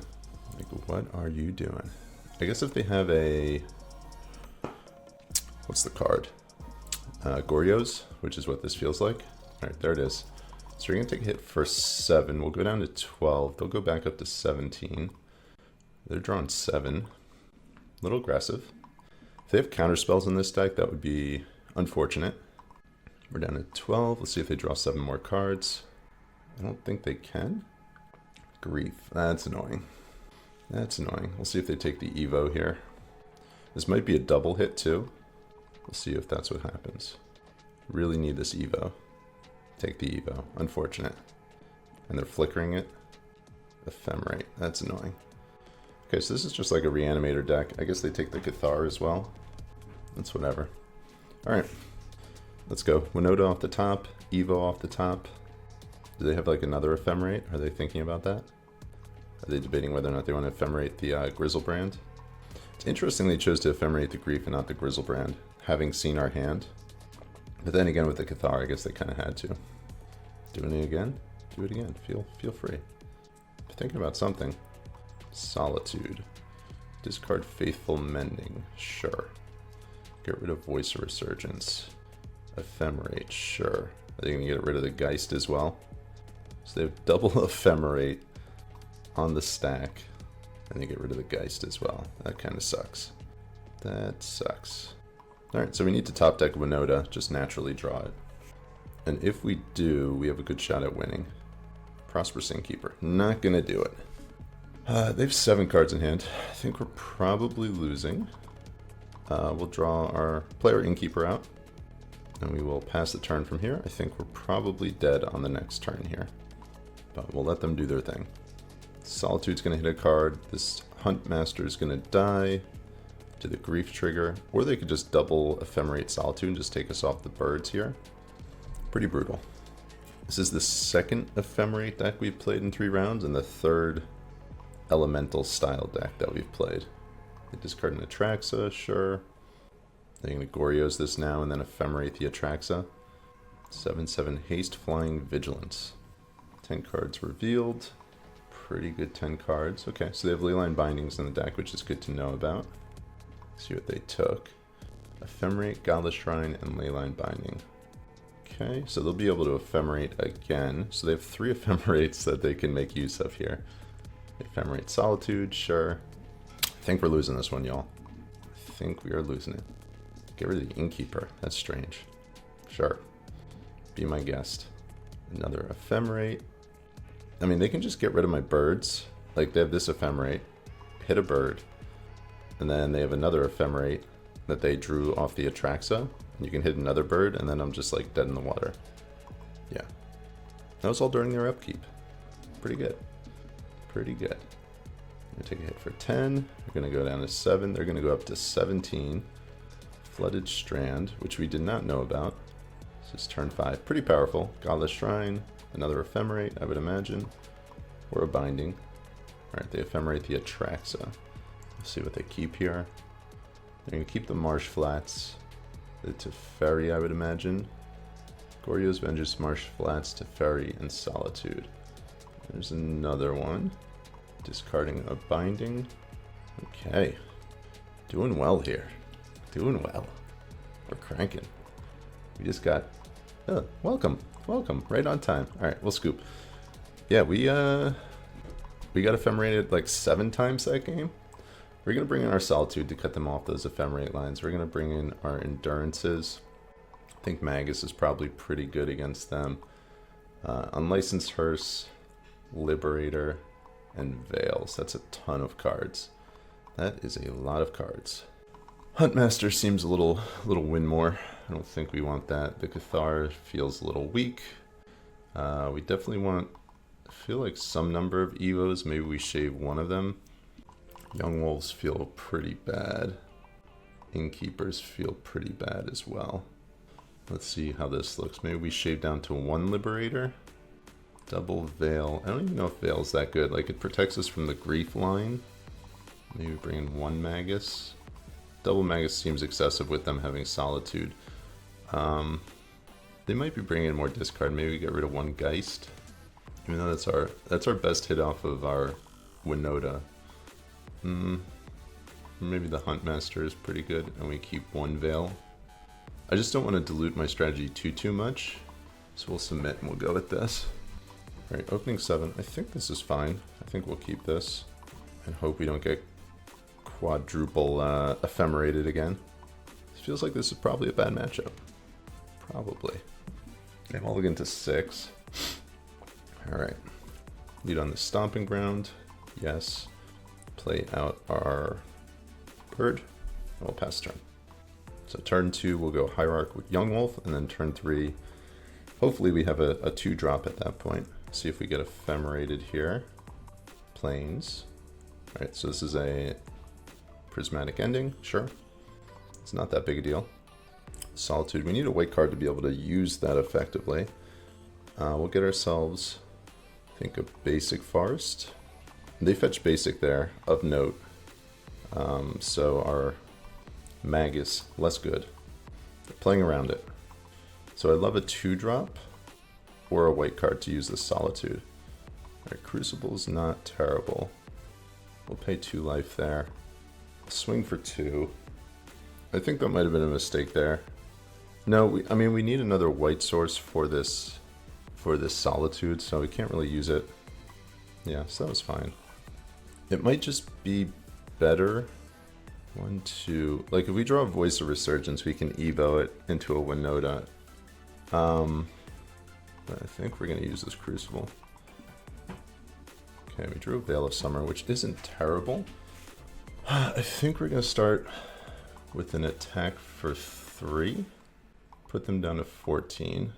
Like, what are you doing? I guess if they have a... What's the card? Gorios, which is what this feels like. Alright, there it is. So we're going to take a hit for 7. We'll go down to 12. They'll go back up to 17. They're drawing 7. A little aggressive. If they have counterspells in this deck, that would be unfortunate. We're down to 12. Let's see if they draw 7 more cards. I don't think they can. Grief. That's annoying. That's annoying. We'll see if they take the Evo here. This might be a double hit too. We'll see if that's what happens. Really need this Evo. Take the Evo. Unfortunate. And they're flickering it. Ephemerate. That's annoying. Okay, so this is just like a Reanimator deck. I guess they take the Cathar as well. That's whatever. Alright. Let's go. Winota off the top. Evo off the top. Do they have like another Ephemerate? Are they thinking about that? Are they debating whether or not they want to Ephemerate the Grizzlebrand? It's interesting they chose to Ephemerate the Grief and not the Grizzlebrand, having seen our hand. But then again with the Cathar, I guess they kind of had to. Doing it again? Do it again. Feel free. Thinking about something. Solitude. Discard Faithful Mending. Sure. Get rid of Voice of Resurgence. Ephemerate. Sure. Are they going to get rid of the Geist as well? So they have double Ephemerate on the stack. And they get rid of the Geist as well. That kind of sucks. That sucks. Alright, so we need to top deck Winota. Just naturally draw it. And if we do, we have a good shot at winning. Prosperous Innkeeper. Not gonna do it. They have 7 cards in hand. I think we're probably losing. We'll draw our player Innkeeper out. And we will pass the turn from here. I think we're probably dead on the next turn here. But we'll let them do their thing. Solitude's gonna hit a card. This Hunt Master is gonna die to the Grief trigger. Or they could just double Ephemerate Solitude and just take us off the birds here. Pretty brutal. This is the second Ephemerate deck we've played in 3 rounds, and the third Elemental style deck that we've played. They discard an Atraxa, sure. They're going to Gorios this now and then Ephemerate the Atraxa. 7/7 Haste, Flying, Vigilance. 10 cards revealed. Pretty good 10 cards. Okay, so they have Leyline Bindings in the deck, which is good to know about. See what they took. Ephemerate, Godless Shrine, and Leyline Binding. Okay, so they'll be able to Ephemerate again. So they have 3 Ephemerates that they can make use of here. Ephemerate Solitude, sure. I think we're losing this one, y'all. I think we are losing it. Get rid of the Innkeeper. That's strange. Sure. Be my guest. Another Ephemerate. I mean, they can just get rid of my birds. Like, they have this Ephemerate. Hit a bird. And then they have another Ephemerate that they drew off the Atraxa. You can hit another bird, and then I'm just, like, dead in the water. Yeah. That was all during their upkeep. Pretty good. Pretty good. I'm gonna take a hit for 10. They're gonna go down to 7. They're gonna go up to 17. Flooded Strand, which we did not know about. This is turn 5. Pretty powerful. Godless Shrine, another Ephemerate, I would imagine. Or a Binding. Alright, they Ephemerate the Atraxa. Let's see what they keep here. They're gonna keep the Marsh Flats. The Teferi, I would imagine. Goryo's Vengeance, Marsh Flats, Teferi, and Solitude. There's another one. Discarding a Binding. Okay. Doing well here. Doing well. We're cranking. We just got... Oh, welcome. Welcome. Right on time. Alright, we'll scoop. Yeah, we got Ephemerated like 7 times that game. We're going to bring in our Solitude to cut them off those Ephemerate lines. We're going to bring in our Endurances. I think Magus is probably pretty good against them. Unlicensed Hearse, Liberator, and Veils. That's a ton of cards. That is a lot of cards. Huntmaster seems a little win more. I don't think we want that. The Cathar feels a little weak. We definitely want, I feel like some number of Evos. Maybe we shave one of them. Young Wolves feel pretty bad. Innkeepers feel pretty bad as well. Let's see how this looks. Maybe we shave down to 1 Liberator. Double Veil. I don't even know if Veil's that good. Like, it protects us from the Grief line. Maybe bring in 1 Magus. Double Magus seems excessive with them having Solitude. They might be bringing in more discard. Maybe we get rid of 1 Geist. Even though that's our best hit off of our Winota. Maybe the Huntmaster is pretty good, and we keep 1 Veil. I just don't want to dilute my strategy too much, so we'll submit and we'll go with this. Alright, opening 7. I think this is fine. I think we'll keep this and hope we don't get quadruple ephemerated again. It feels like this is probably a bad matchup. Probably. Okay, mulligan to 6. Alright. Lead on the Stomping Ground. Yes. Play out our bird. And we'll pass turn. So turn 2 we'll go Hierarch with Young Wolf, and then turn 3 hopefully we have a 2-drop at that point. See if we get ephemerated here. Plains. Alright, so this is a prismatic ending, sure. It's not that big a deal. Solitude, we need a white card to be able to use that effectively. We'll get ourselves, I think, a basic forest. They fetch basic there, of note. So our Magus, less good. They're playing around it. So I'd love a 2-drop or a white card to use the Solitude. Alright, Crucible's not terrible. We'll pay 2 life there. Swing for 2. I think that might have been a mistake there. No, I mean we need another white source for this Solitude, so we can't really use it. Yeah, so that was fine. It might just be better. 1, 2. Like if we draw a Voice of Resurgence, we can Evo it into a Winota. But I think we're gonna use this Crucible. Okay, we drew a Veil of Summer, which isn't terrible. I think we're going to start with an attack for 3. Put them down to 14.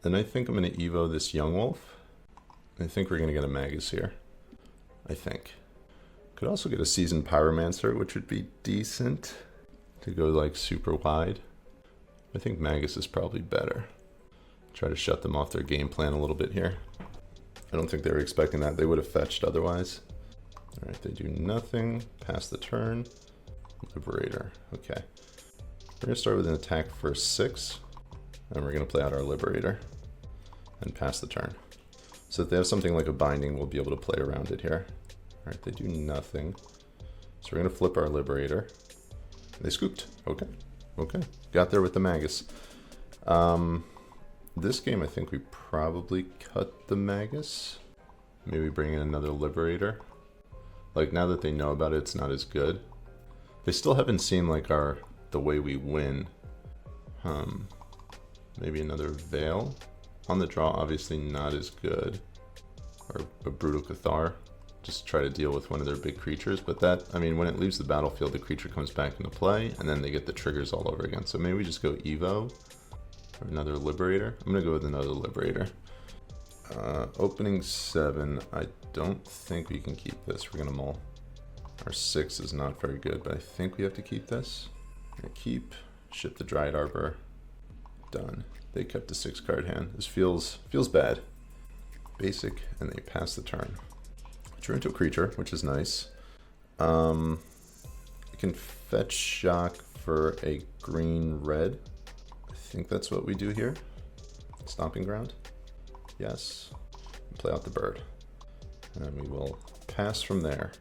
Then I think I'm going to Evo this Young Wolf. I think we're going to get a Magus here. I think. Could also get a Seasoned Pyromancer, which would be decent to go like super wide. I think Magus is probably better. Try to shut them off their game plan a little bit here. I don't think they were expecting that. They would have fetched otherwise. All right, they do nothing. Pass the turn. Liberator. Okay. We're going to start with an attack for 6. And we're going to play out our Liberator. And pass the turn. So if they have something like a Binding, we'll be able to play around it here. All right, they do nothing. So we're going to flip our Liberator. They scooped. Okay. Okay. Got there with the Magus. This game, I think we probably cut the Magus. Maybe bring in another Liberator. Like, now that they know about it, it's not as good. They still haven't seen, like, the way we win. Maybe another Veil. On the draw, obviously not as good. Or a Brutal Cathar. Just try to deal with one of their big creatures. But that, I mean, when it leaves the battlefield, the creature comes back into play, and then they get the triggers all over again. So maybe we just go Evo. Or another Liberator. I'm going to go with another Liberator. Opening 7. I don't think we can keep this. We're going to mull. Our 6 is not very good, but I think we have to keep this. We're going to keep. Ship the Dryad Arbor. Done. They kept a 6-card hand. This feels bad. Basic, and they pass the turn. Drew into a creature, which is nice. I can fetch Shock for a green-red. I think that's what we do here. Stomping Ground. Yes. Play out the bird. And we will pass from there.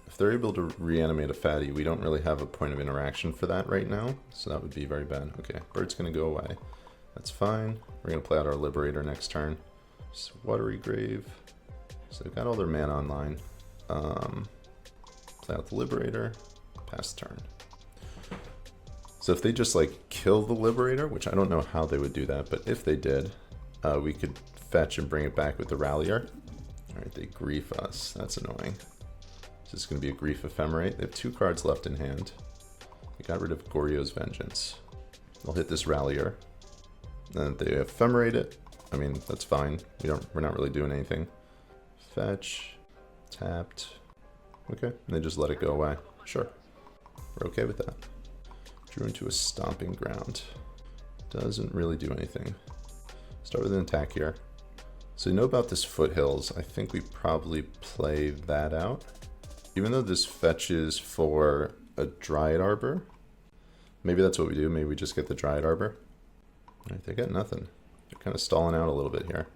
If they're able to reanimate a fatty, we don't really have a point of interaction for that right now. So that would be very bad. Okay, bird's going to go away. That's fine. We're going to play out our Liberator next turn. Just Watery Grave. So they've got all their mana online. Play out the Liberator. Pass the turn. So if they just like kill the Liberator, which I don't know how they would do that, but if they did, we could fetch and bring it back with the Rallier. Alright, they grief us. That's annoying. This is going to be a Grief Ephemerate. They have 2 cards left in hand. They got rid of Goryo's Vengeance. They'll hit this Rallier. And they Ephemerate it. I mean, that's fine. We're not really doing anything. Fetch. Tapped. Okay, and they just let it go away. Sure. We're okay with that. Drew into a Stomping Ground. Doesn't really do anything. Start with an attack here. So you know about this Foothills. I think we probably play that out. Even though this fetches for a Dryad Arbor. Maybe that's what we do. Maybe we just get the Dryad Arbor. All right, they got nothing. They're kind of stalling out a little bit here.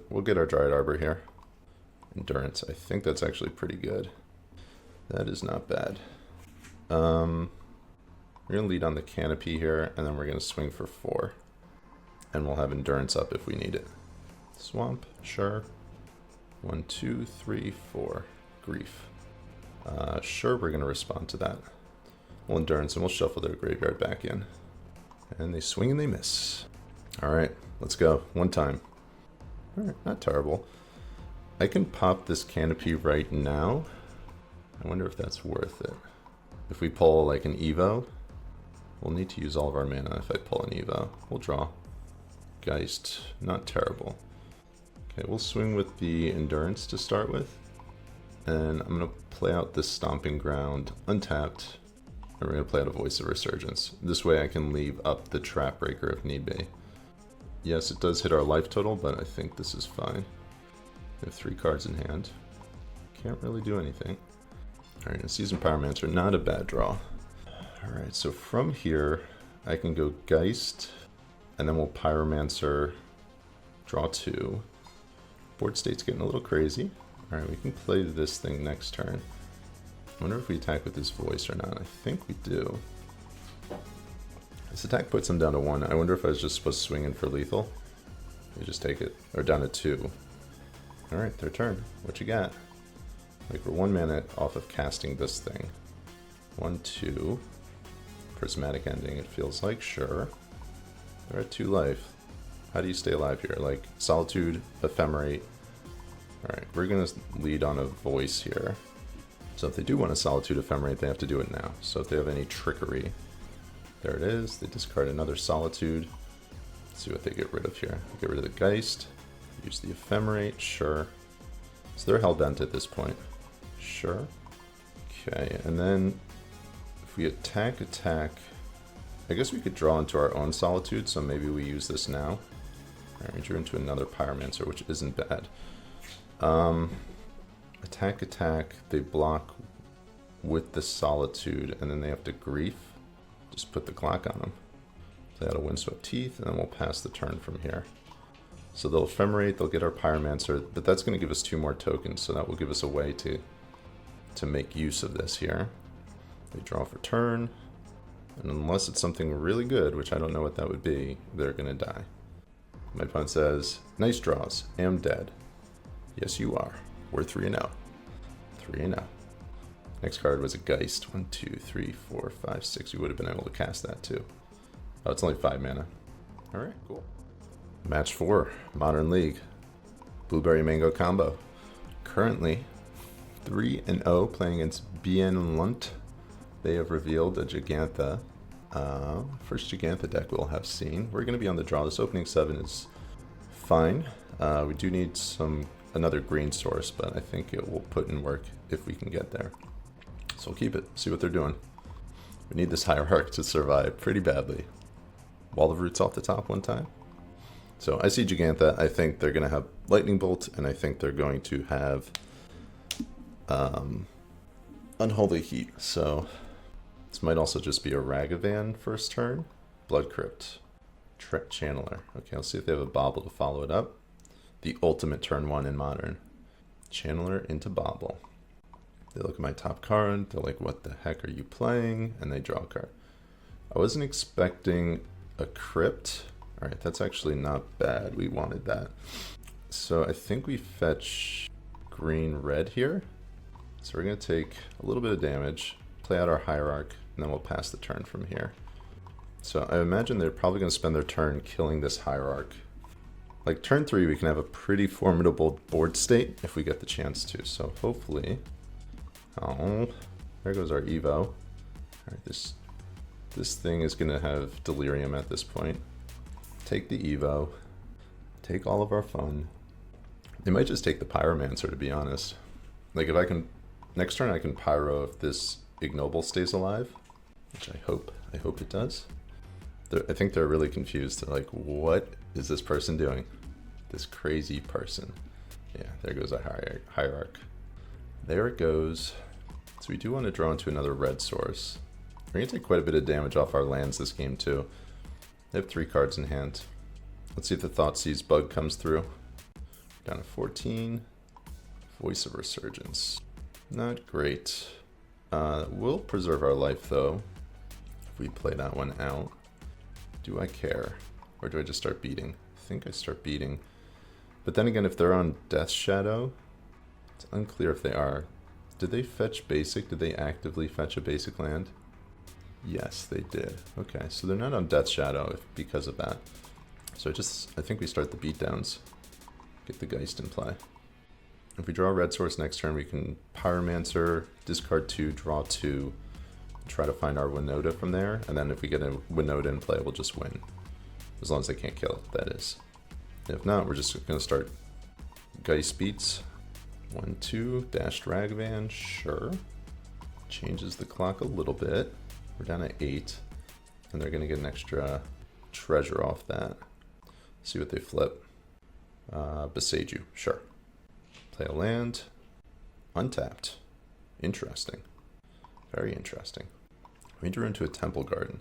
We'll get our Dryad Arbor here. Endurance. I think that's actually pretty good. That is not bad. We're going to lead on the Canopy here, and then we're going to swing for 4. And we'll have Endurance up if we need it. Swamp, sure. 1, 2, 3, 4. Grief. Sure, we're going to respond to that. We'll Endurance, and we'll shuffle their graveyard back in. And they swing and they miss. Alright, let's go. One time. Alright, not terrible. I can pop this Canopy right now. I wonder if that's worth it. If we pull like an Evo, we'll need to use all of our mana if I pull an Evo. We'll draw. Geist, not terrible. Okay, we'll swing with the Endurance to start with. And I'm going to play out this Stomping Ground untapped. And we're going to play out a Voice of Resurgence. This way I can leave up the Trap Breaker if need be. Yes, it does hit our life total, but I think this is fine. We have 3 cards in hand. Can't really do anything. Alright, and Seasoned Pyromancer, not a bad draw. Alright, so from here, I can go Geist, and then we'll Pyromancer, draw 2. Board state's getting a little crazy. Alright, we can play this thing next turn. I wonder if we attack with this Voice or not. I think we do. This attack puts them down to 1. I wonder if I was just supposed to swing in for lethal. You just take it. Or down to 2. Alright, their turn. What you got? Like, we're 1 mana off of casting this thing. 1, 2. Prismatic Ending, it feels like. Sure. They're at 2 life. How do you stay alive here? Like, Solitude, Ephemerate, Alright, we're going to lead on a voice here. So if they do want a Solitude Ephemerate, they have to do it now. So if they have any trickery, there it is. They discard another Solitude. Let's see what they get rid of here. Get rid of the Geist. Use the Ephemerate, sure. So they're hellbent at this point. Sure. Okay, and then if we attack, I guess we could draw into our own Solitude, so maybe we use this now. Alright, we drew into another Pyromancer, which isn't bad. Attack, they block with the Solitude, and then they have to Grief. Just put the clock on them. Play out a Windswept Teeth, and then we'll pass the turn from here. So they'll Ephemerate, they'll get our Pyromancer, but that's going to give us 2 more tokens, so that will give us a way to make use of this here. They draw for turn, and unless it's something really good, which I don't know what that would be, they're going to die. My opponent says, nice draws, am dead. Yes, you are. We're 3-0. 3-0. Next card was a Geist. 1, 2, 3, 4, 5, 6. We would have been able to cast that too. Oh, it's only 5 mana. Alright, cool. Match 4, Modern League. Blueberry Mango Combo. Currently 3-0 playing against bnlunt. They have revealed a Gigantha. First Gigantha deck we'll have seen. We're going to be on the draw. This opening 7 is fine. We do need another green source, but I think it will put in work if we can get there. So we'll keep it, see what they're doing. We need this Hierarch to survive pretty badly. Wall of Roots off the top one time. So I see Gigantha. I think they're going to have Lightning Bolt, and I think they're going to have Unholy Heat. So this might also just be a Ragavan first turn. Blood Crypt. Channeler. Okay, I'll see if they have a Bobble to follow it up. The ultimate turn 1 in Modern. Channeler into Bobble. They look at my top card, they're like, what the heck are you playing? And they draw a card. I wasn't expecting a Crypt. Alright, that's actually not bad. We wanted that. So I think we fetch green-red here. So we're going to take a little bit of damage, play out our Hierarch, and then we'll pass the turn from here. So I imagine they're probably going to spend their turn killing this Hierarch. Like turn 3, we can have a pretty formidable board state if we get the chance to. So hopefully, oh, there goes our Evo. All right, this thing is going to have Delirium at this point. Take the Evo, take all of our fun. They might just take the Pyromancer, to be honest. Like if I can, next turn I can Pyro if this Ignoble stays alive, which I hope it does. I think they're really confused. They're like, what is this person doing? This crazy person. Yeah, there goes our Hierarch. There it goes. So we do want to draw into another red source. We're going to take quite a bit of damage off our lands this game too. They have 3 cards in hand. Let's see if the Thoughtseize bug comes through. Down to 14. Voice of Resurgence. Not great. We'll preserve our life though, if we play that one out. Do I care? Or do I just start beating? I think I start beating. But then again, if they're on Death Shadow, it's unclear if they are. Did they fetch basic? Did they actively fetch a basic land? Yes, they did. Okay, so they're not on Death Shadow because of that. So I think we start the beatdowns. Get the Geist in play. If we draw a red source next turn, we can Pyromancer, discard 2, draw 2, try to find our Winota from there, and then if we get a Winota in play, we'll just win. As long as they can't kill it, that is. If not, we're just going to start Geist beats. 1, 2, dashed Ragavan, sure. Changes the clock a little bit. We're down at 8, and they're going to get an extra treasure off that. See what they flip. Beseiju, sure. Play a land. Untapped. Interesting. Very interesting. We drew into a Temple Garden.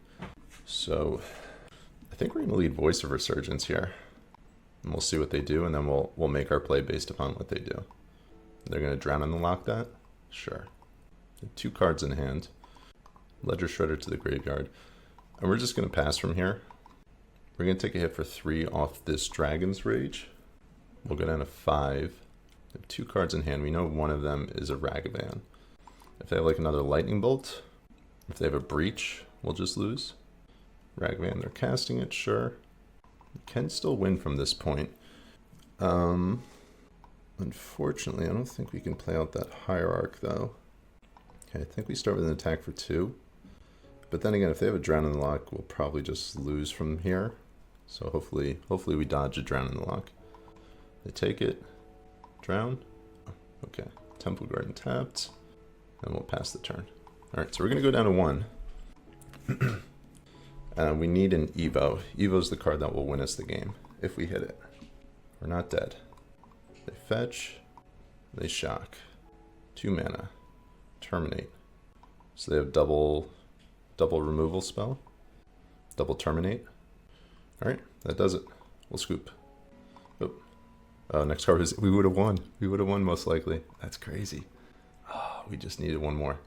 So I think we're going to lead Voice of Resurgence here. And we'll see what they do, and then we'll make our play based upon what they do. They're going to Drown and Unlock that? Sure. 2 cards in hand. Ledger Shredder to the graveyard. And we're just going to pass from here. We're going to take a hit for 3 off this Dragon's Rage. We'll go down to 5. We have 2 cards in hand. We know one of them is a Ragavan. If they have like another Lightning Bolt, if they have a Breach, we'll just lose. Ragavan, they're casting it, sure. We can still win from this point. Unfortunately, I don't think we can play out that hierarch though. Okay, I think we start with an attack for 2. But then again, if they have a drown in the lock, we'll probably just lose from here. So hopefully we dodge a drown in the lock. They take it. Drown. Okay. Temple Garden tapped. And we'll pass the turn. Alright, so we're going to go down to 1. We need an Evo. Evo's the card that will win us the game if we hit it. We're not dead. They fetch. They shock. 2 mana. Terminate. So they have double removal spell. Double terminate. Alright, that does it. We'll scoop. Oh, next card is, we would have won. We would have won most likely. That's crazy. Oh, we just needed one more.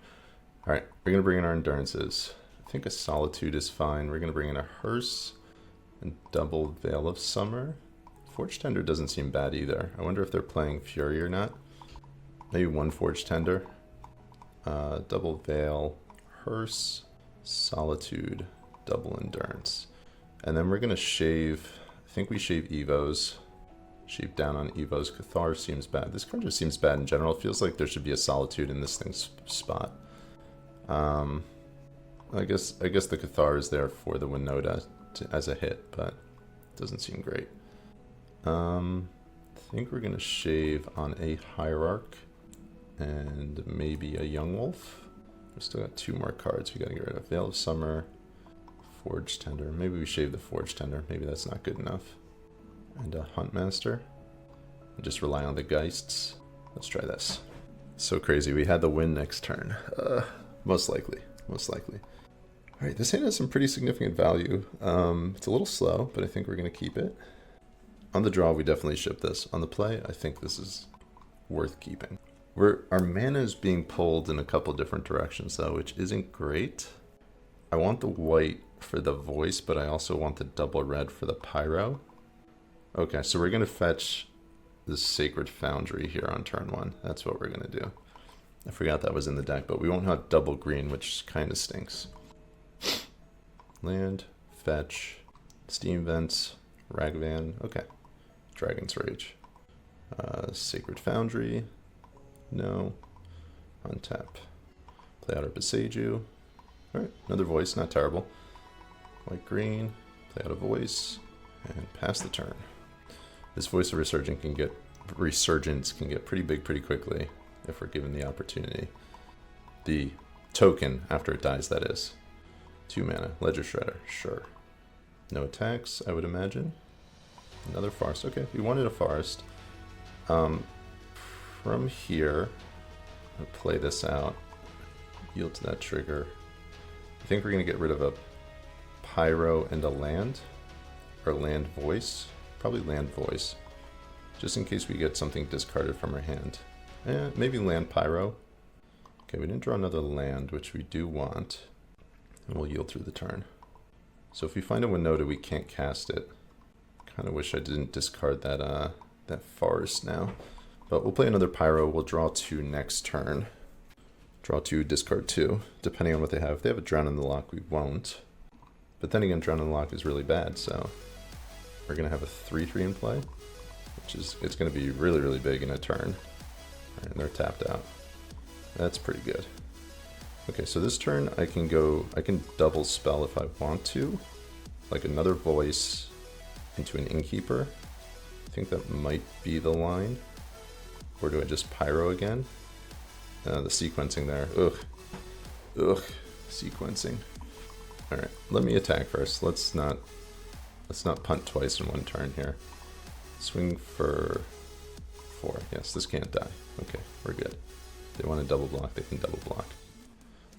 Alright, we're going to bring in our endurances. I think a Solitude is fine. We're going to bring in a Hearse and double Veil of Summer. Forge Tender doesn't seem bad either. I wonder if they're playing Fury or not. Maybe 1 Forge Tender. Double Veil, Hearse, Solitude, double Endurance. And then we're going to shave, I think we shave Evos. Shave down on Evos. Cathar seems bad. This card just seems bad in general. It feels like there should be a Solitude in this thing's spot. I guess the Cathar is there for the Winota as a hit, but it doesn't seem great. I think we're going to shave on a Hierarch and maybe a Young Wolf. We still got 2 more cards we got to get rid of. Veil of Summer, Forge Tender. Maybe we shave the Forge Tender. Maybe that's not good enough. And a Huntmaster. And just rely on the Geists. Let's try this. So crazy. We had the win next turn. Most likely. Most likely. Alright, this hand has some pretty significant value. It's a little slow, but I think we're going to keep it. On the draw, we definitely ship this. On the play, I think this is worth keeping. Our mana is being pulled in a couple different directions, though, which isn't great. I want the white for the voice, but I also want the double red for the pyro. Okay, so we're going to fetch this Sacred Foundry here on turn 1. That's what we're going to do. I forgot that was in the deck, but we won't have double green, which kind of stinks. Land, fetch, Steam Vents, Ragavan, okay. Dragon's Rage. Sacred Foundry, no. Untap. Play out our Beseiju. Alright, another voice, not terrible. White green, play out a voice, and pass the turn. This Voice of Resurgence can get pretty big pretty quickly if we're given the opportunity. The token after it dies, that is. 2 mana, Ledger Shredder, sure. No attacks, I would imagine. Another Forest, okay, we wanted a Forest. From here, I'll play this out. Yield to that trigger. I think we're going to get rid of a Pyro and a land. Or land Voice. Probably land Voice. Just in case we get something discarded from our hand. Maybe land Pyro. Okay, we didn't draw another land, which we do want. And we'll yield through the turn. So if we find a Winota, we can't cast it. Kind of wish I didn't discard that that Forest now. But we'll play another Pyro. We'll draw 2 next turn. Draw 2, discard 2, depending on what they have. If they have a Drown in the Lock, we won't. But then again, Drown in the Lock is really bad, so we're going to have a 3/3 in play, which is, it's going to be really, really big in a turn. Right, and they're tapped out. That's pretty good. Okay, so this turn I can double spell if I want to, like another Voice into an Innkeeper. I think that might be the line. Or do I just Pyro again? The sequencing there. Ugh. Sequencing. Alright, let me attack first. Let's not punt twice in one turn here. Swing for 4. Yes, this can't die. Okay, we're good. If they want to double block, they can double block.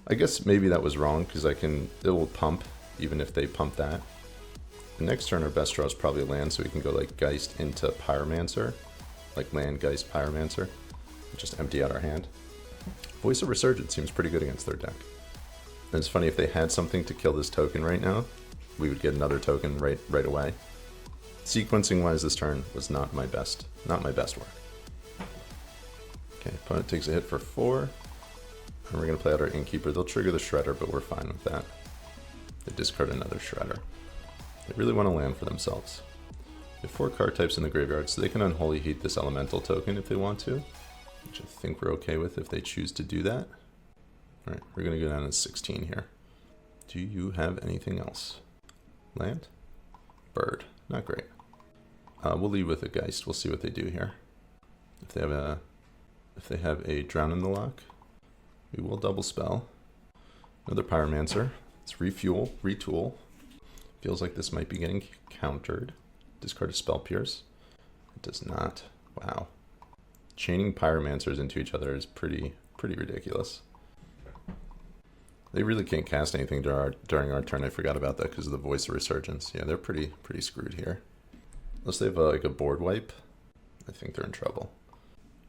I guess maybe that was wrong, because it will pump, even if they pump that. The next turn our best draw is probably land, so we can go like Geist into Pyromancer. Like land, Geist, Pyromancer. Just empty out our hand. Voice of Resurgence seems pretty good against their deck. And it's funny, if they had something to kill this token right now, we would get another token right away. Sequencing wise, this turn was not my best work. Okay, opponent takes a hit for 4. And we're going to play out our Innkeeper. They'll trigger the Shredder, but we're fine with that. They discard another Shredder. They really want to land for themselves. have 4 card types in the graveyard, so they can Unholy Heat this Elemental token if they want to, which I think we're okay with if they choose to do that. Alright, we're going to go down to 16 here. Do you have anything else? Land? Bird. Not great. We'll leave with a Geist. We'll see what they do here. If they have a Drown in the lock, we will double spell. Another Pyromancer. Let's refuel, retool. Feels like this might be getting countered. Discard a Spell Pierce. It does not. Wow. Chaining Pyromancers into each other is pretty ridiculous. They really can't cast anything during our turn. I forgot about that because of the Voice of Resurgence. Yeah, they're pretty screwed here. Unless they have like a board wipe, I think they're in trouble.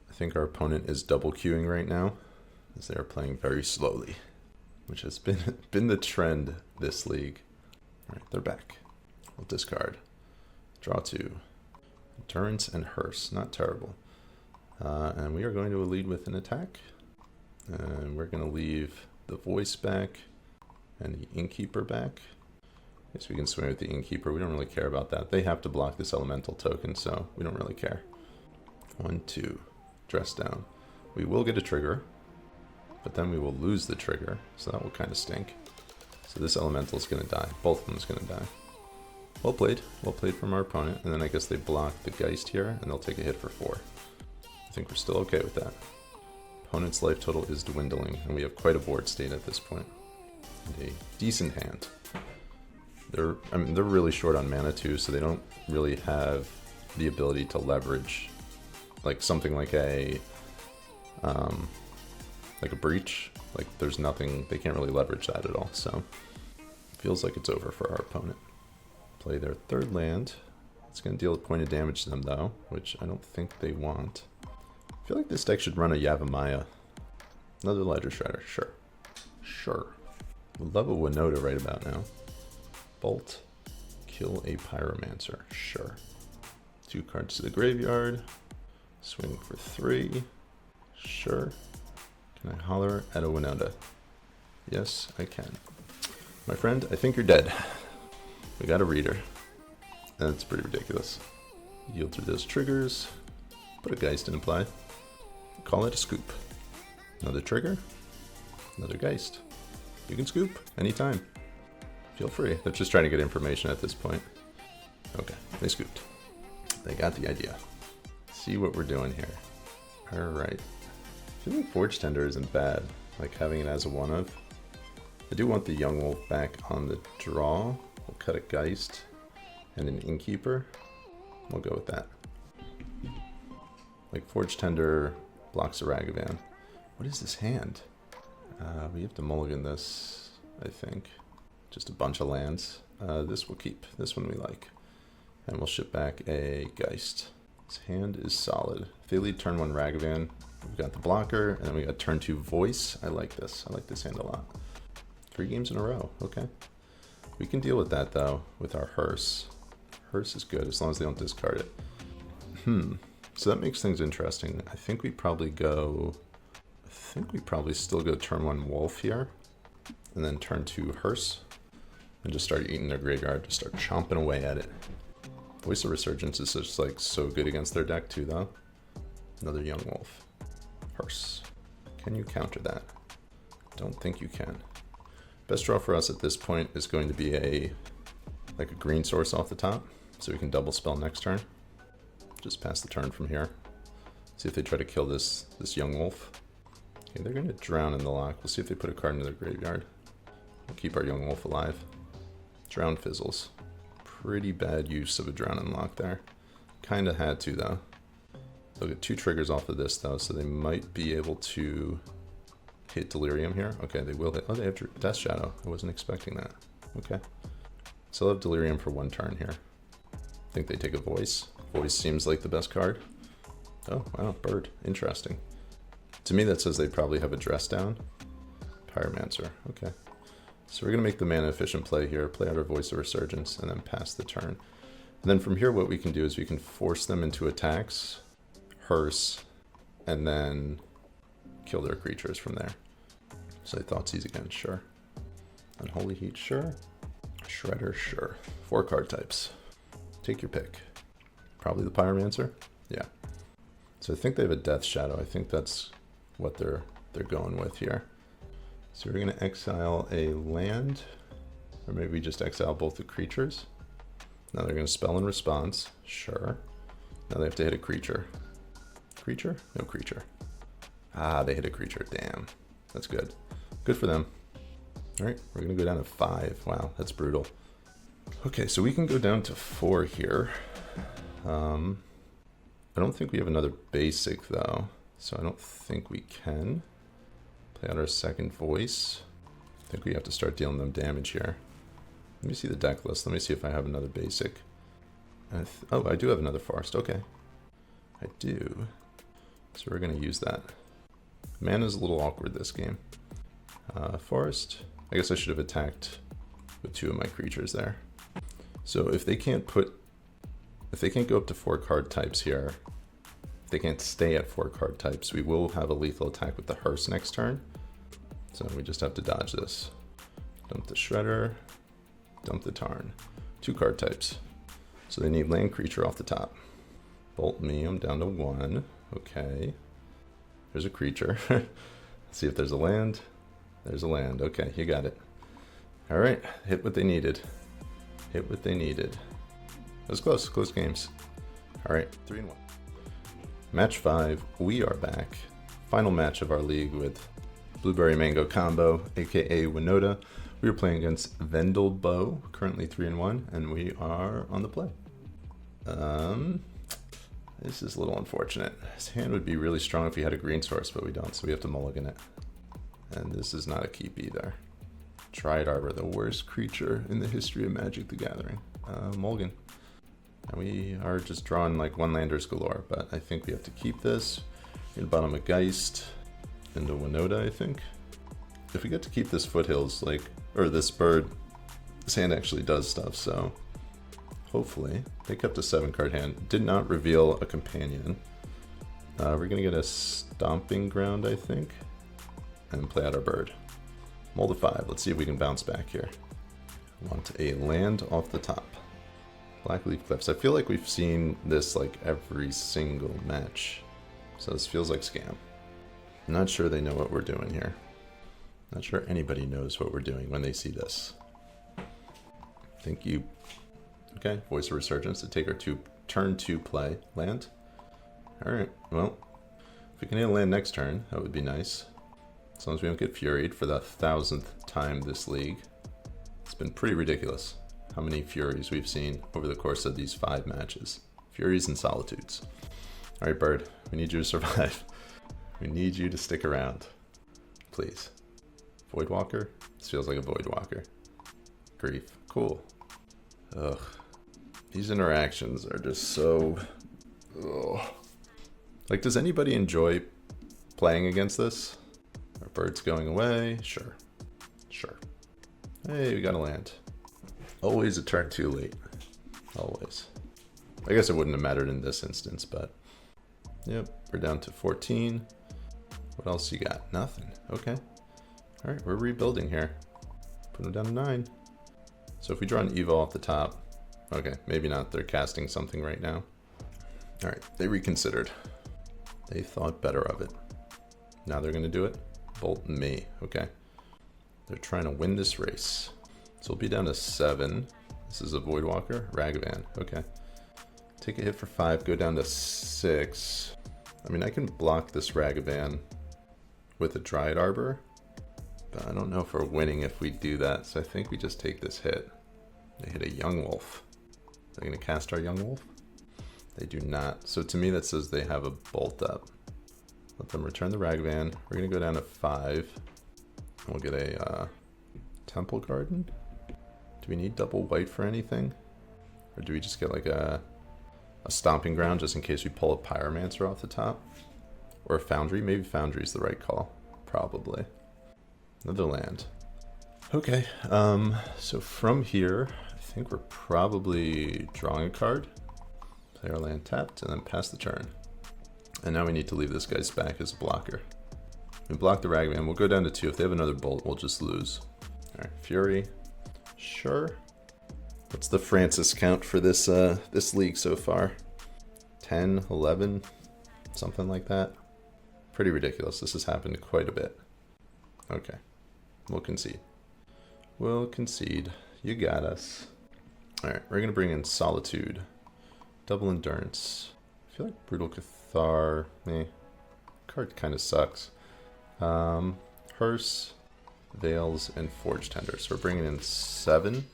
I think our opponent is double queuing right now, as they are playing very slowly, which has been the trend this league. All right, they're back. We'll discard. Draw 2. Endurance and Hearse, not terrible. And we are going to lead with an attack. And we're going to leave the Voice back and the Innkeeper back. I guess we can swing with the Innkeeper. We don't really care about that. They have to block this Elemental token, so we don't really care. 1, 2. Dress down. We will get a trigger, but then we will lose the trigger, so that will kind of stink. So this Elemental is going to die. Both of them is going to die. Well played. Well played from our opponent. And then I guess they block the Geist here, and they'll take a hit for 4. I think we're still okay with that. Opponent's life total is dwindling, and we have quite a board state at this point. And a decent hand. They're really short on mana too, so they don't really have the ability to leverage like something like a breach. Like there's nothing, they can't really leverage that at all. So it feels like it's over for our opponent. Play their 3rd land. It's going to deal a point of damage to them though, which I don't think they want. I feel like this deck should run a Yavimaya. Another Ledger Shredder, sure. Sure. Would love a Winota right about now. Bolt. Kill a Pyromancer, sure. 2 cards to the graveyard. Swing for 3. Sure. Can I holler at a Winota? Yes, I can. My friend, I think you're dead. We got a reader. That's pretty ridiculous. Yield through those triggers. Put a Geist in play. Call it a scoop. Another trigger. Another Geist. You can scoop anytime. Feel free. They're just trying to get information at this point. Okay, they scooped. They got the idea. See what we're doing here. Alright. I feel like Forge Tender isn't bad, like having it as a one of. I do want the Young Wolf back on the draw. We'll cut a Geist and an Innkeeper. We'll go with that. Like Forge Tender blocks a Ragavan. What is this hand? We have to mulligan this, I think. Just a bunch of lands. This will keep. This one we like. And we'll ship back a Geist. This hand is solid. If they lead turn 1 Ragavan, we've got the blocker, and then we got turn 2 Voice. I like this. I like this hand a lot. 3 games in a row. Okay. We can deal with that, though, with our Hearse. Hearse is good, as long as they don't discard it. So that makes things interesting. I think we probably still go turn 1 Wolf here, and then turn 2 Hearse, and just start eating their graveyard, just start chomping away at it. Voice of Resurgence is just like so good against their deck too, though. Another Young Wolf. Hearse. Can you counter that? Don't think you can. Best draw for us at this point is going to be a green source off the top, so we can double spell next turn. Just pass the turn from here. See if they try to kill this Young Wolf. Okay, they're going to drown in the lock. We'll see if they put a card into their graveyard. We'll keep our Young Wolf alive. Drown fizzles. Pretty bad use of a drown in lock there. Kinda had to though. They'll get 2 triggers off of this though, so they might be able to hit Delirium here. Okay, they will hit. Oh, they have Death Shadow. I wasn't expecting that. Okay. So they'll have Delirium for 1 turn here. I think they take a Voice. Voice seems like the best card. Oh, wow, Bird. Interesting. To me, that says they probably have a Dress Down. Pyromancer. Okay. So we're going to make the mana efficient play here, play out our Voice of Resurgence, and then pass the turn. And then from here, what we can do is we can force them into attacks, Hearse, and then kill their creatures from there. So Thoughtseize again, sure. Unholy Heat, sure. Shredder, sure. 4 card types. Take your pick. Probably the Pyromancer. Yeah. So I think they have a Death Shadow. I think that's what they're going with here. So we're going to exile a land, or maybe we just exile both the creatures. Now they're going to spell in response. Sure. Now they have to hit a creature. Creature? No creature. Ah, they hit a creature. Damn. That's good. Good for them. All right, we're going to go down to 5. Wow, that's brutal. Okay, so we can go down to 4 here. I don't think we have another basic, though, so I don't think we can. Play out our second voice. I think we have to start dealing them damage here. Let me see the deck list. Let me see if I have another basic. Oh, I do have another forest. Okay. I do. So we're going to use that. Mana's a little awkward this game. Forest. I guess I should have attacked with 2 of my creatures there. So if they can't go up to 4 card types here, if they can't stay at 4 card types, we will have a lethal attack with the Hearse next turn. So we just have to dodge this. Dump the Shredder, dump the Tarn. 2 card types. So they need land creature off the top. Bolt me, I'm down to 1. Okay. There's a creature. Let's see if there's a land. There's a land. Okay, you got it. All right, hit what they needed. Hit what they needed. That was close, close games. All right, 3-1. Match 5, we are back. Final match of our league with Blueberry Mango Combo, aka Winota. We are playing against Vendelboe, currently 3-1, and we are on the play. This is a little unfortunate. His hand would be really strong if he had a green source, but we don't, so we have to mulligan it. And this is not a keep either. Triad Arbor, the worst creature in the history of Magic the Gathering. Mulligan. And we are just drawing like one-landers galore, but I think we have to keep this. We're gonna bottom a Geist into Winota, I think. If we get to keep this Foothills, like, or this bird, this hand actually does stuff, so hopefully. They kept a 7-card hand. Did not reveal a companion. We're gonna get a Stomping Ground, I think, and play out our bird. Mold a 5. Let's see if we can bounce back here. Want a land off the top. Blackleaf Cliffs. I feel like we've seen this like every single match. So this feels like scam. I'm not sure they know what we're doing here. Not sure anybody knows what we're doing when they see this. Thank you. Okay, Voice of Resurgence to take our turn 2 play. Land. Alright, well, if we can hit a land next turn, that would be nice. As long as we don't get Furied for the 1000th time this league. It's been pretty ridiculous how many Furies we've seen over the course of these 5 matches. Furies and Solitudes. Alright, Bird, we need you to survive. We need you to stick around. Please. Voidwalker? This feels like a Voidwalker. Grief. Cool. Ugh. These interactions are just so... Ugh. Like, does anybody enjoy playing against this? Our bird's going away? Sure. Sure. Hey, we got a land. Always a turn too late. Always. I guess it wouldn't have mattered in this instance, but... Yep, we're down to 14. What else you got? Nothing. Okay. Alright, we're rebuilding here. Put them down to 9. So if we draw an Evo off the top... Okay, maybe not. They're casting something right now. Alright, they reconsidered. They thought better of it. Now they're going to do it? Bolt me. Okay. They're trying to win this race. So we'll be down to 7. This is a Voidwalker. Ragavan. Okay. Take a hit for 5. Go down to 6. I mean, I can block this Ragavan with a Dryad Arbor. But I don't know if we're winning if we do that. So I think we just take this hit. They hit a Young Wolf. Are they going to cast our Young Wolf? They do not. So to me that says they have a bolt up. Let them return the Ragavan. We're going to go down to 5. And we'll get a Temple Garden. Do we need double white for anything? Or do we just get like a Stomping Ground just in case we pull a Pyromancer off the top? Or a Foundry? Maybe Foundry is the right call. Probably. Another land. Okay, so from here, I think we're probably drawing a card. Play our land tapped, and then pass the turn. And now we need to leave this guy's back as a blocker. We block the Ragavan, we'll go down to 2. If they have another bolt, we'll just lose. Alright, Fury. Sure. What's the Francis count for this this league so far? 10, 11, something like that. Pretty ridiculous. This has happened quite a bit. Okay, we'll concede. We'll concede. You got us. Alright, we're going to bring in Solitude. Double Endurance. I feel like Brutal Cathar, card kind of sucks. Hearse, Veils, and Forge Tender. So we're bringing in 7.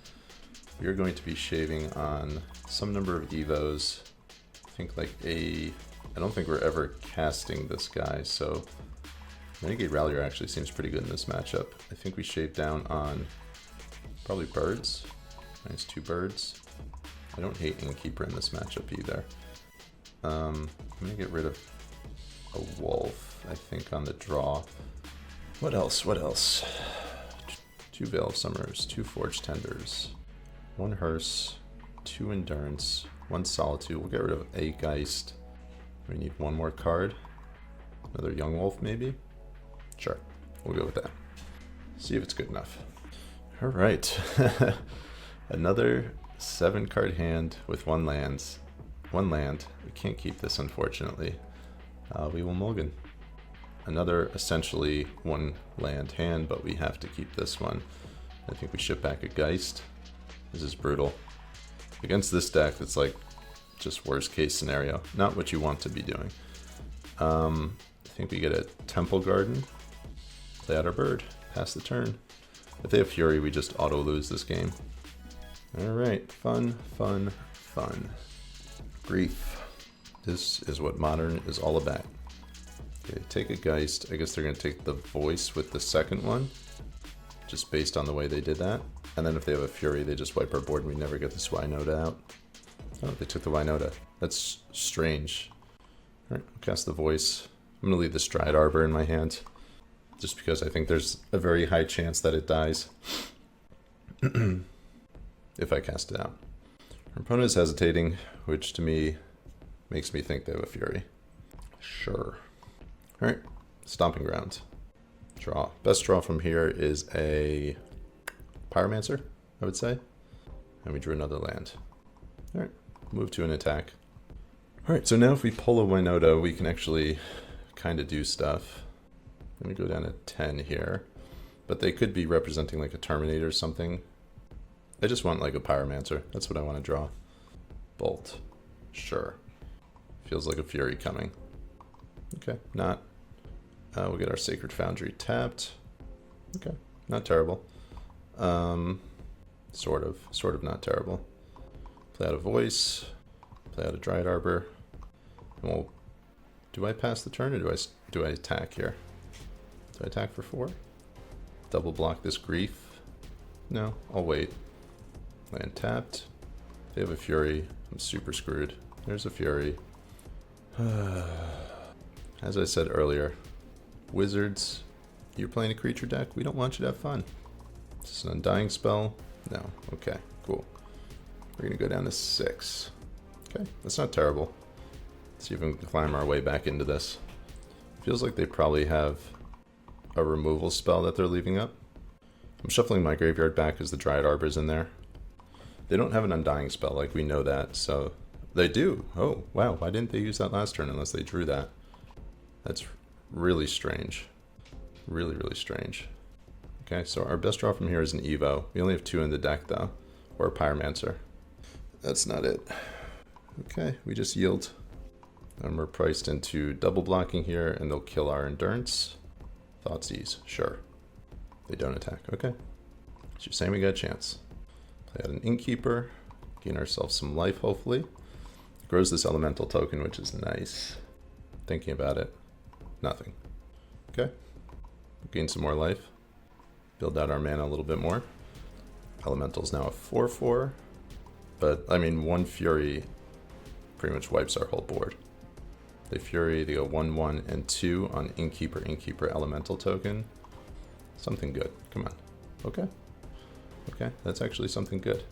We are going to be shaving on some number of Evos. I think like I don't think we're ever casting this guy, so Renegade Rallier actually seems pretty good in this matchup. I think we shave down on probably Birds. Nice 2 Birds. I don't hate Innkeeper in this matchup either. I'm gonna get rid of a Wolf, I think, on the draw. What else? What else? 2 Veil of Summers, 2 Forge Tenders, 1 Hearse, 2 Endurance, 1 Solitude. We'll get rid of a Geist. We need 1 more card. Another Young Wolf, maybe? Sure, we'll go with that. See if it's good enough. All right. Another 7-card hand with 1 land. 1 land. We can't keep this, unfortunately. We will mulligan. Another essentially 1 land hand, but we have to keep this one. I think we ship back a Geist. This is brutal. Against this deck, it's like just worst case scenario. Not what you want to be doing. I think we get a Temple Garden. Play out our bird. Pass the turn. If they have Fury, we just auto lose this game. Alright, fun, fun, fun. Grief. This is what Modern is all about. Okay, take a Geist. I guess they're going to take the Voice with the second one, just based on the way they did that. And then if they have a Fury, they just wipe our board and we never get this Winota out. Oh, they took the Winota. That's strange. Alright, cast the Voice. I'm going to leave the Stride Arbor in my hand, just because I think there's a very high chance that it dies if I cast it out. Our opponent is hesitating, which to me makes me think they have a Fury. Sure. Alright, Stomping Ground. Draw. Best draw from here is a Pyromancer, I would say. And we drew another land. Alright, move to an attack. Alright, so now if we pull a Winota, we can actually kind of do stuff. Let me go down to 10 here. But they could be representing like a Terminator or something. I just want like a Pyromancer. That's what I want to draw. Bolt. Sure. Feels like a Fury coming. Okay, not. We'll get our Sacred Foundry tapped. Okay, not terrible. Sort of not terrible. Play out a Voice. Play out a Dryad Arbor. And we'll. Do I pass the turn or do I attack here? Do I attack for 4? Double block this Grief? No, I'll wait. Land tapped. They have a Fury. I'm super screwed. There's a Fury. As I said earlier, Wizards, you're playing a creature deck. We don't want you to have fun. Is this an Undying spell? No. Okay, cool. We're going to go down to 6. Okay, that's not terrible. Let's see if we can climb our way back into this. Feels like they probably have a removal spell that they're leaving up. I'm shuffling my graveyard back because the Dryad Arbor's in there. They don't have an Undying spell, like we know that, so they do. Oh, wow, why didn't they use that last turn unless they drew that? That's really strange. Really, really strange. Okay, so our best draw from here is an Evo. We only have 2 in the deck, though, or a Pyromancer. That's not it. Okay, we just yield. And we're priced into double blocking here, and they'll kill our Endurance. Thoughtseize, sure. They don't attack, okay. So you're saying we got a chance. Play out an Innkeeper, gain ourselves some life, hopefully. Grows this Elemental token, which is nice. Thinking about it, nothing. Okay, gain some more life. Build out our mana a little bit more. Elemental's now a 4/4, but I mean 1 Fury pretty much wipes our whole board. They Fury, they go 1/1 and 2 on Innkeeper Elemental token. Something good, come on. Okay, okay, that's actually something good.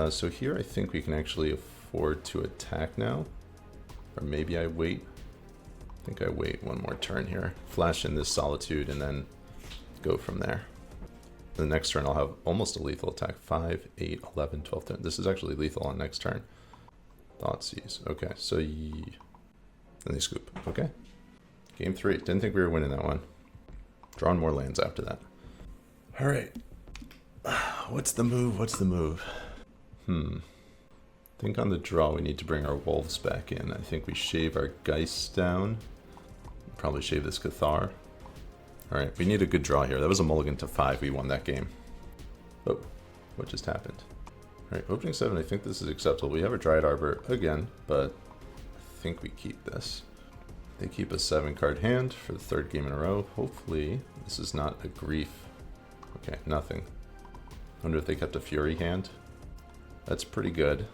So here I think we can actually afford to attack now, or maybe I wait. I think I wait 1 more turn here. Flash in this Solitude and then go from there. The next turn I'll have almost a lethal attack. 5, 8, 11, 12, 13. This is actually lethal on next turn. Thoughtseize. Okay, so and they scoop. Okay. Game 3. Didn't think we were winning that one. Drawing more lands after that. All right. What's the move? What's the move? I think on the draw we need to bring our wolves back in. I think we shave our Geists down. Probably shave this Cathar. Alright, we need a good draw here. That was a mulligan to 5. We won that game. Oh, what just happened? Alright, opening 7. I think this is acceptable. We have a Dryad Arbor again, but I think we keep this. They keep a 7-card hand for the 3rd game in a row. Hopefully, this is not a grief. Okay, nothing. Wonder if they kept a Fury hand. That's pretty good,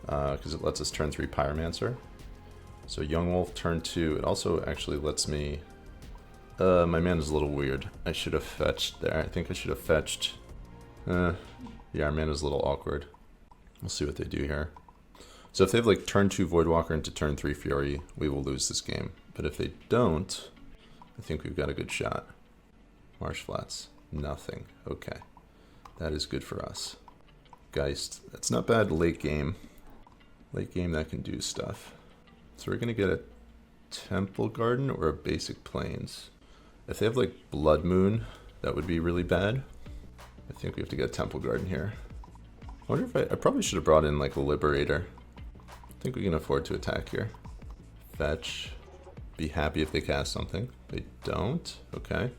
because it lets us turn 3 Pyromancer. So Young Wolf turn 2. It also actually lets me... my mana's a little weird. I should have fetched there. I think I should have fetched... yeah, our mana's a little awkward. We'll see what they do here. So if they have like turn 2 Voidwalker into turn 3 Fury, we will lose this game. But if they don't, I think we've got a good shot. Marsh Flats. Nothing. Okay. That is good for us. Geist. That's not bad late game. Late game that can do stuff. So we're going to get a Temple Garden or a Basic Plains. If they have like Blood Moon, that would be really bad. I think we have to get a Temple Garden here. I wonder if I probably should have brought in like a Liberator. I think we can afford to attack here. Fetch. Be happy if they cast something. They don't. Okay.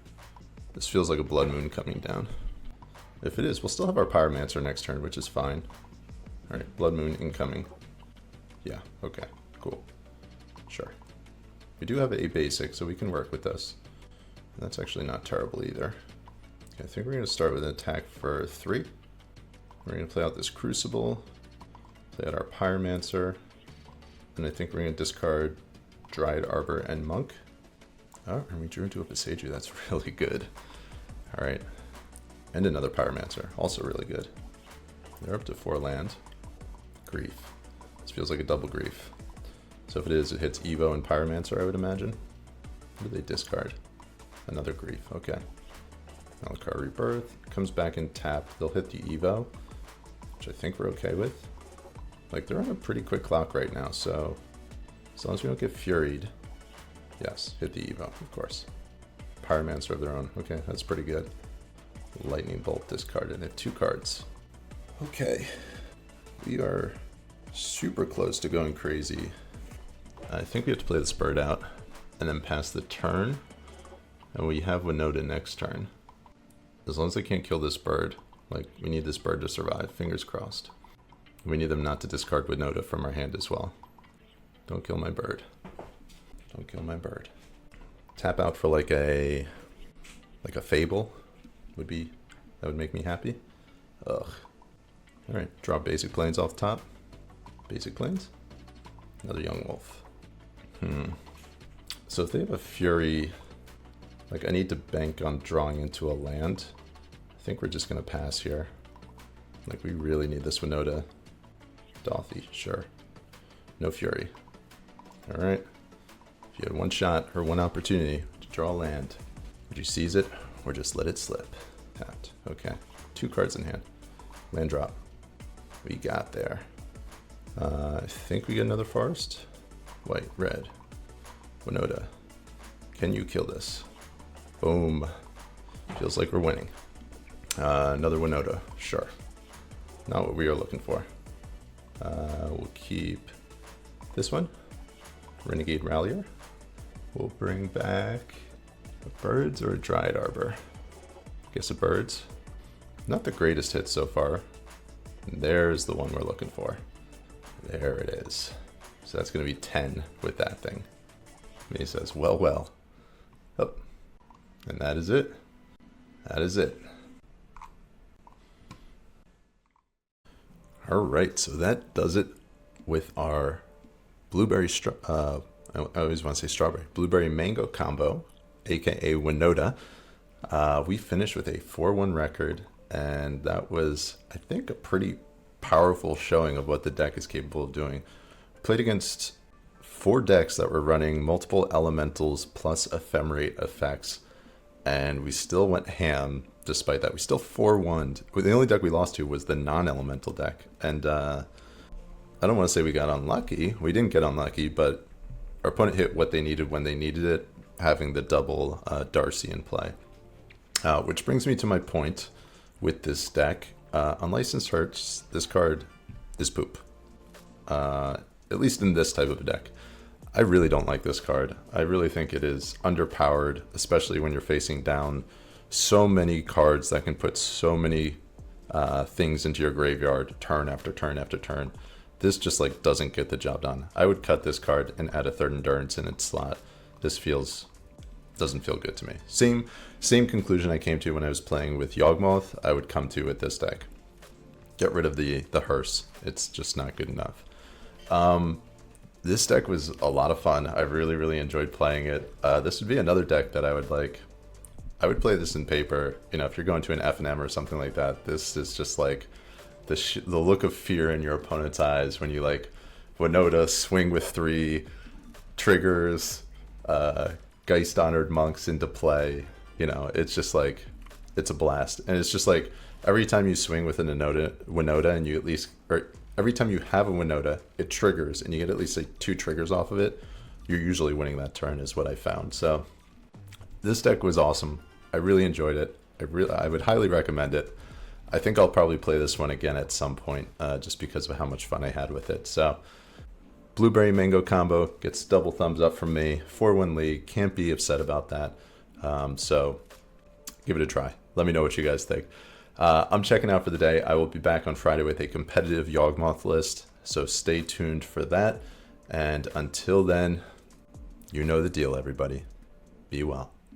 This feels like a Blood Moon coming down. If it is, we'll still have our Pyromancer next turn, which is fine. Alright, Blood Moon incoming. Yeah, okay, cool. Sure. We do have a basic, so we can work with this. And that's actually not terrible either. Okay, I think we're going to start with an attack for 3. We're going to play out this Crucible, play out our Pyromancer, and I think we're going to discard Dryad Arbor and Monk. Oh, and we drew into a Besaju, that's really good. Alright. And another Pyromancer, also really good. They're up to 4 land. Grief. This feels like a double grief. So if it is, it hits Evo and Pyromancer, I would imagine. What do they discard? Another grief, okay. Malakar Rebirth, comes back and tap. They'll hit the Evo, which I think we're okay with. Like, they're on a pretty quick clock right now, so as long as we don't get Furied. Yes, hit the Evo, of course. Pyromancer of their own. Okay, that's pretty good. Lightning Bolt discarded. They have 2 cards. Okay. We are super close to going crazy. I think we have to play this bird out and then pass the turn. And we have Winota next turn. As long as they can't kill this bird, like, we need this bird to survive. Fingers crossed. We need them not to discard Winota from our hand as well. Don't kill my bird. Don't kill my bird. Tap out for like a Fable would be, that would make me happy. Ugh. Alright, draw Basic Plains off the top. Basic Plains. Another Young Wolf. So if they have a Fury, like, I need to bank on drawing into a land. I think we're just gonna pass here. Like, we really need this Winota. Dothy, sure. No Fury. Alright. If you had one shot or one opportunity to draw a land, would you seize it or just let it slip? Tapped. Okay. 2 cards in hand. Land drop. We got there. I think we get another forest. White, red. Winota. Can you kill this? Boom. Feels like we're winning. Another Winota. Sure. Not what we are looking for. We'll keep this one. Renegade Rallier. We'll bring back a Birds or a Dryad Arbor. Guess a Birds. Not the greatest hit so far. There's the one we're looking for. There it is. So that's going to be 10 with that thing. And he says, well, well. Oh. And that is it. That is it. Alright, so that does it with our blueberry, I always want to say strawberry, blueberry mango combo, aka Winota. We finished with a 4-1 record, and that was, I think, a pretty powerful showing of what the deck is capable of doing. Played against 4 decks that were running multiple elementals plus ephemerate effects, and we still went ham despite that. We still 4-1'd. The only deck we lost to was the non-elemental deck, and I don't want to say we got unlucky. We didn't get unlucky, but our opponent hit what they needed when they needed it, having the double Darcy in play. Which brings me to my point with this deck. Unlicensed Hearts, this card is poop. At least in this type of deck. I really don't like this card. I really think it is underpowered, especially when you're facing down so many cards that can put so many things into your graveyard turn after turn after turn. This just like doesn't get the job done. I would cut this card and add a third endurance in its slot. This doesn't feel good to me. Same conclusion I came to when I was playing with Yawgmoth, I would come to with this deck. Get rid of the hearse. It's just not good enough. This deck was a lot of fun. I really enjoyed playing it. This would be another deck that I would like. I would play this in paper. You know, if you're going to an F&M or something like that, this is just like the look of fear in your opponent's eyes when you like Winota swing with 3 triggers, Geist Honored Monks into play. You know, it's just like, it's a blast. And it's just like, every time you swing with an Winota and you at least, or every time you have a Winota, it triggers and you get at least like 2 triggers off of it, you're usually winning that turn is what I found. So this deck was awesome. I really enjoyed it. I would highly recommend it. I think I'll probably play this one again at some point, just because of how much fun I had with it. So Blueberry Mango Combo gets double thumbs up from me. 4-1 league, can't be upset about that. So give it a try. Let me know what you guys think. I'm checking out for the day. I will be back on Friday with a competitive Yawgmoth list, so stay tuned for that. And until then, you know the deal, everybody. Be well.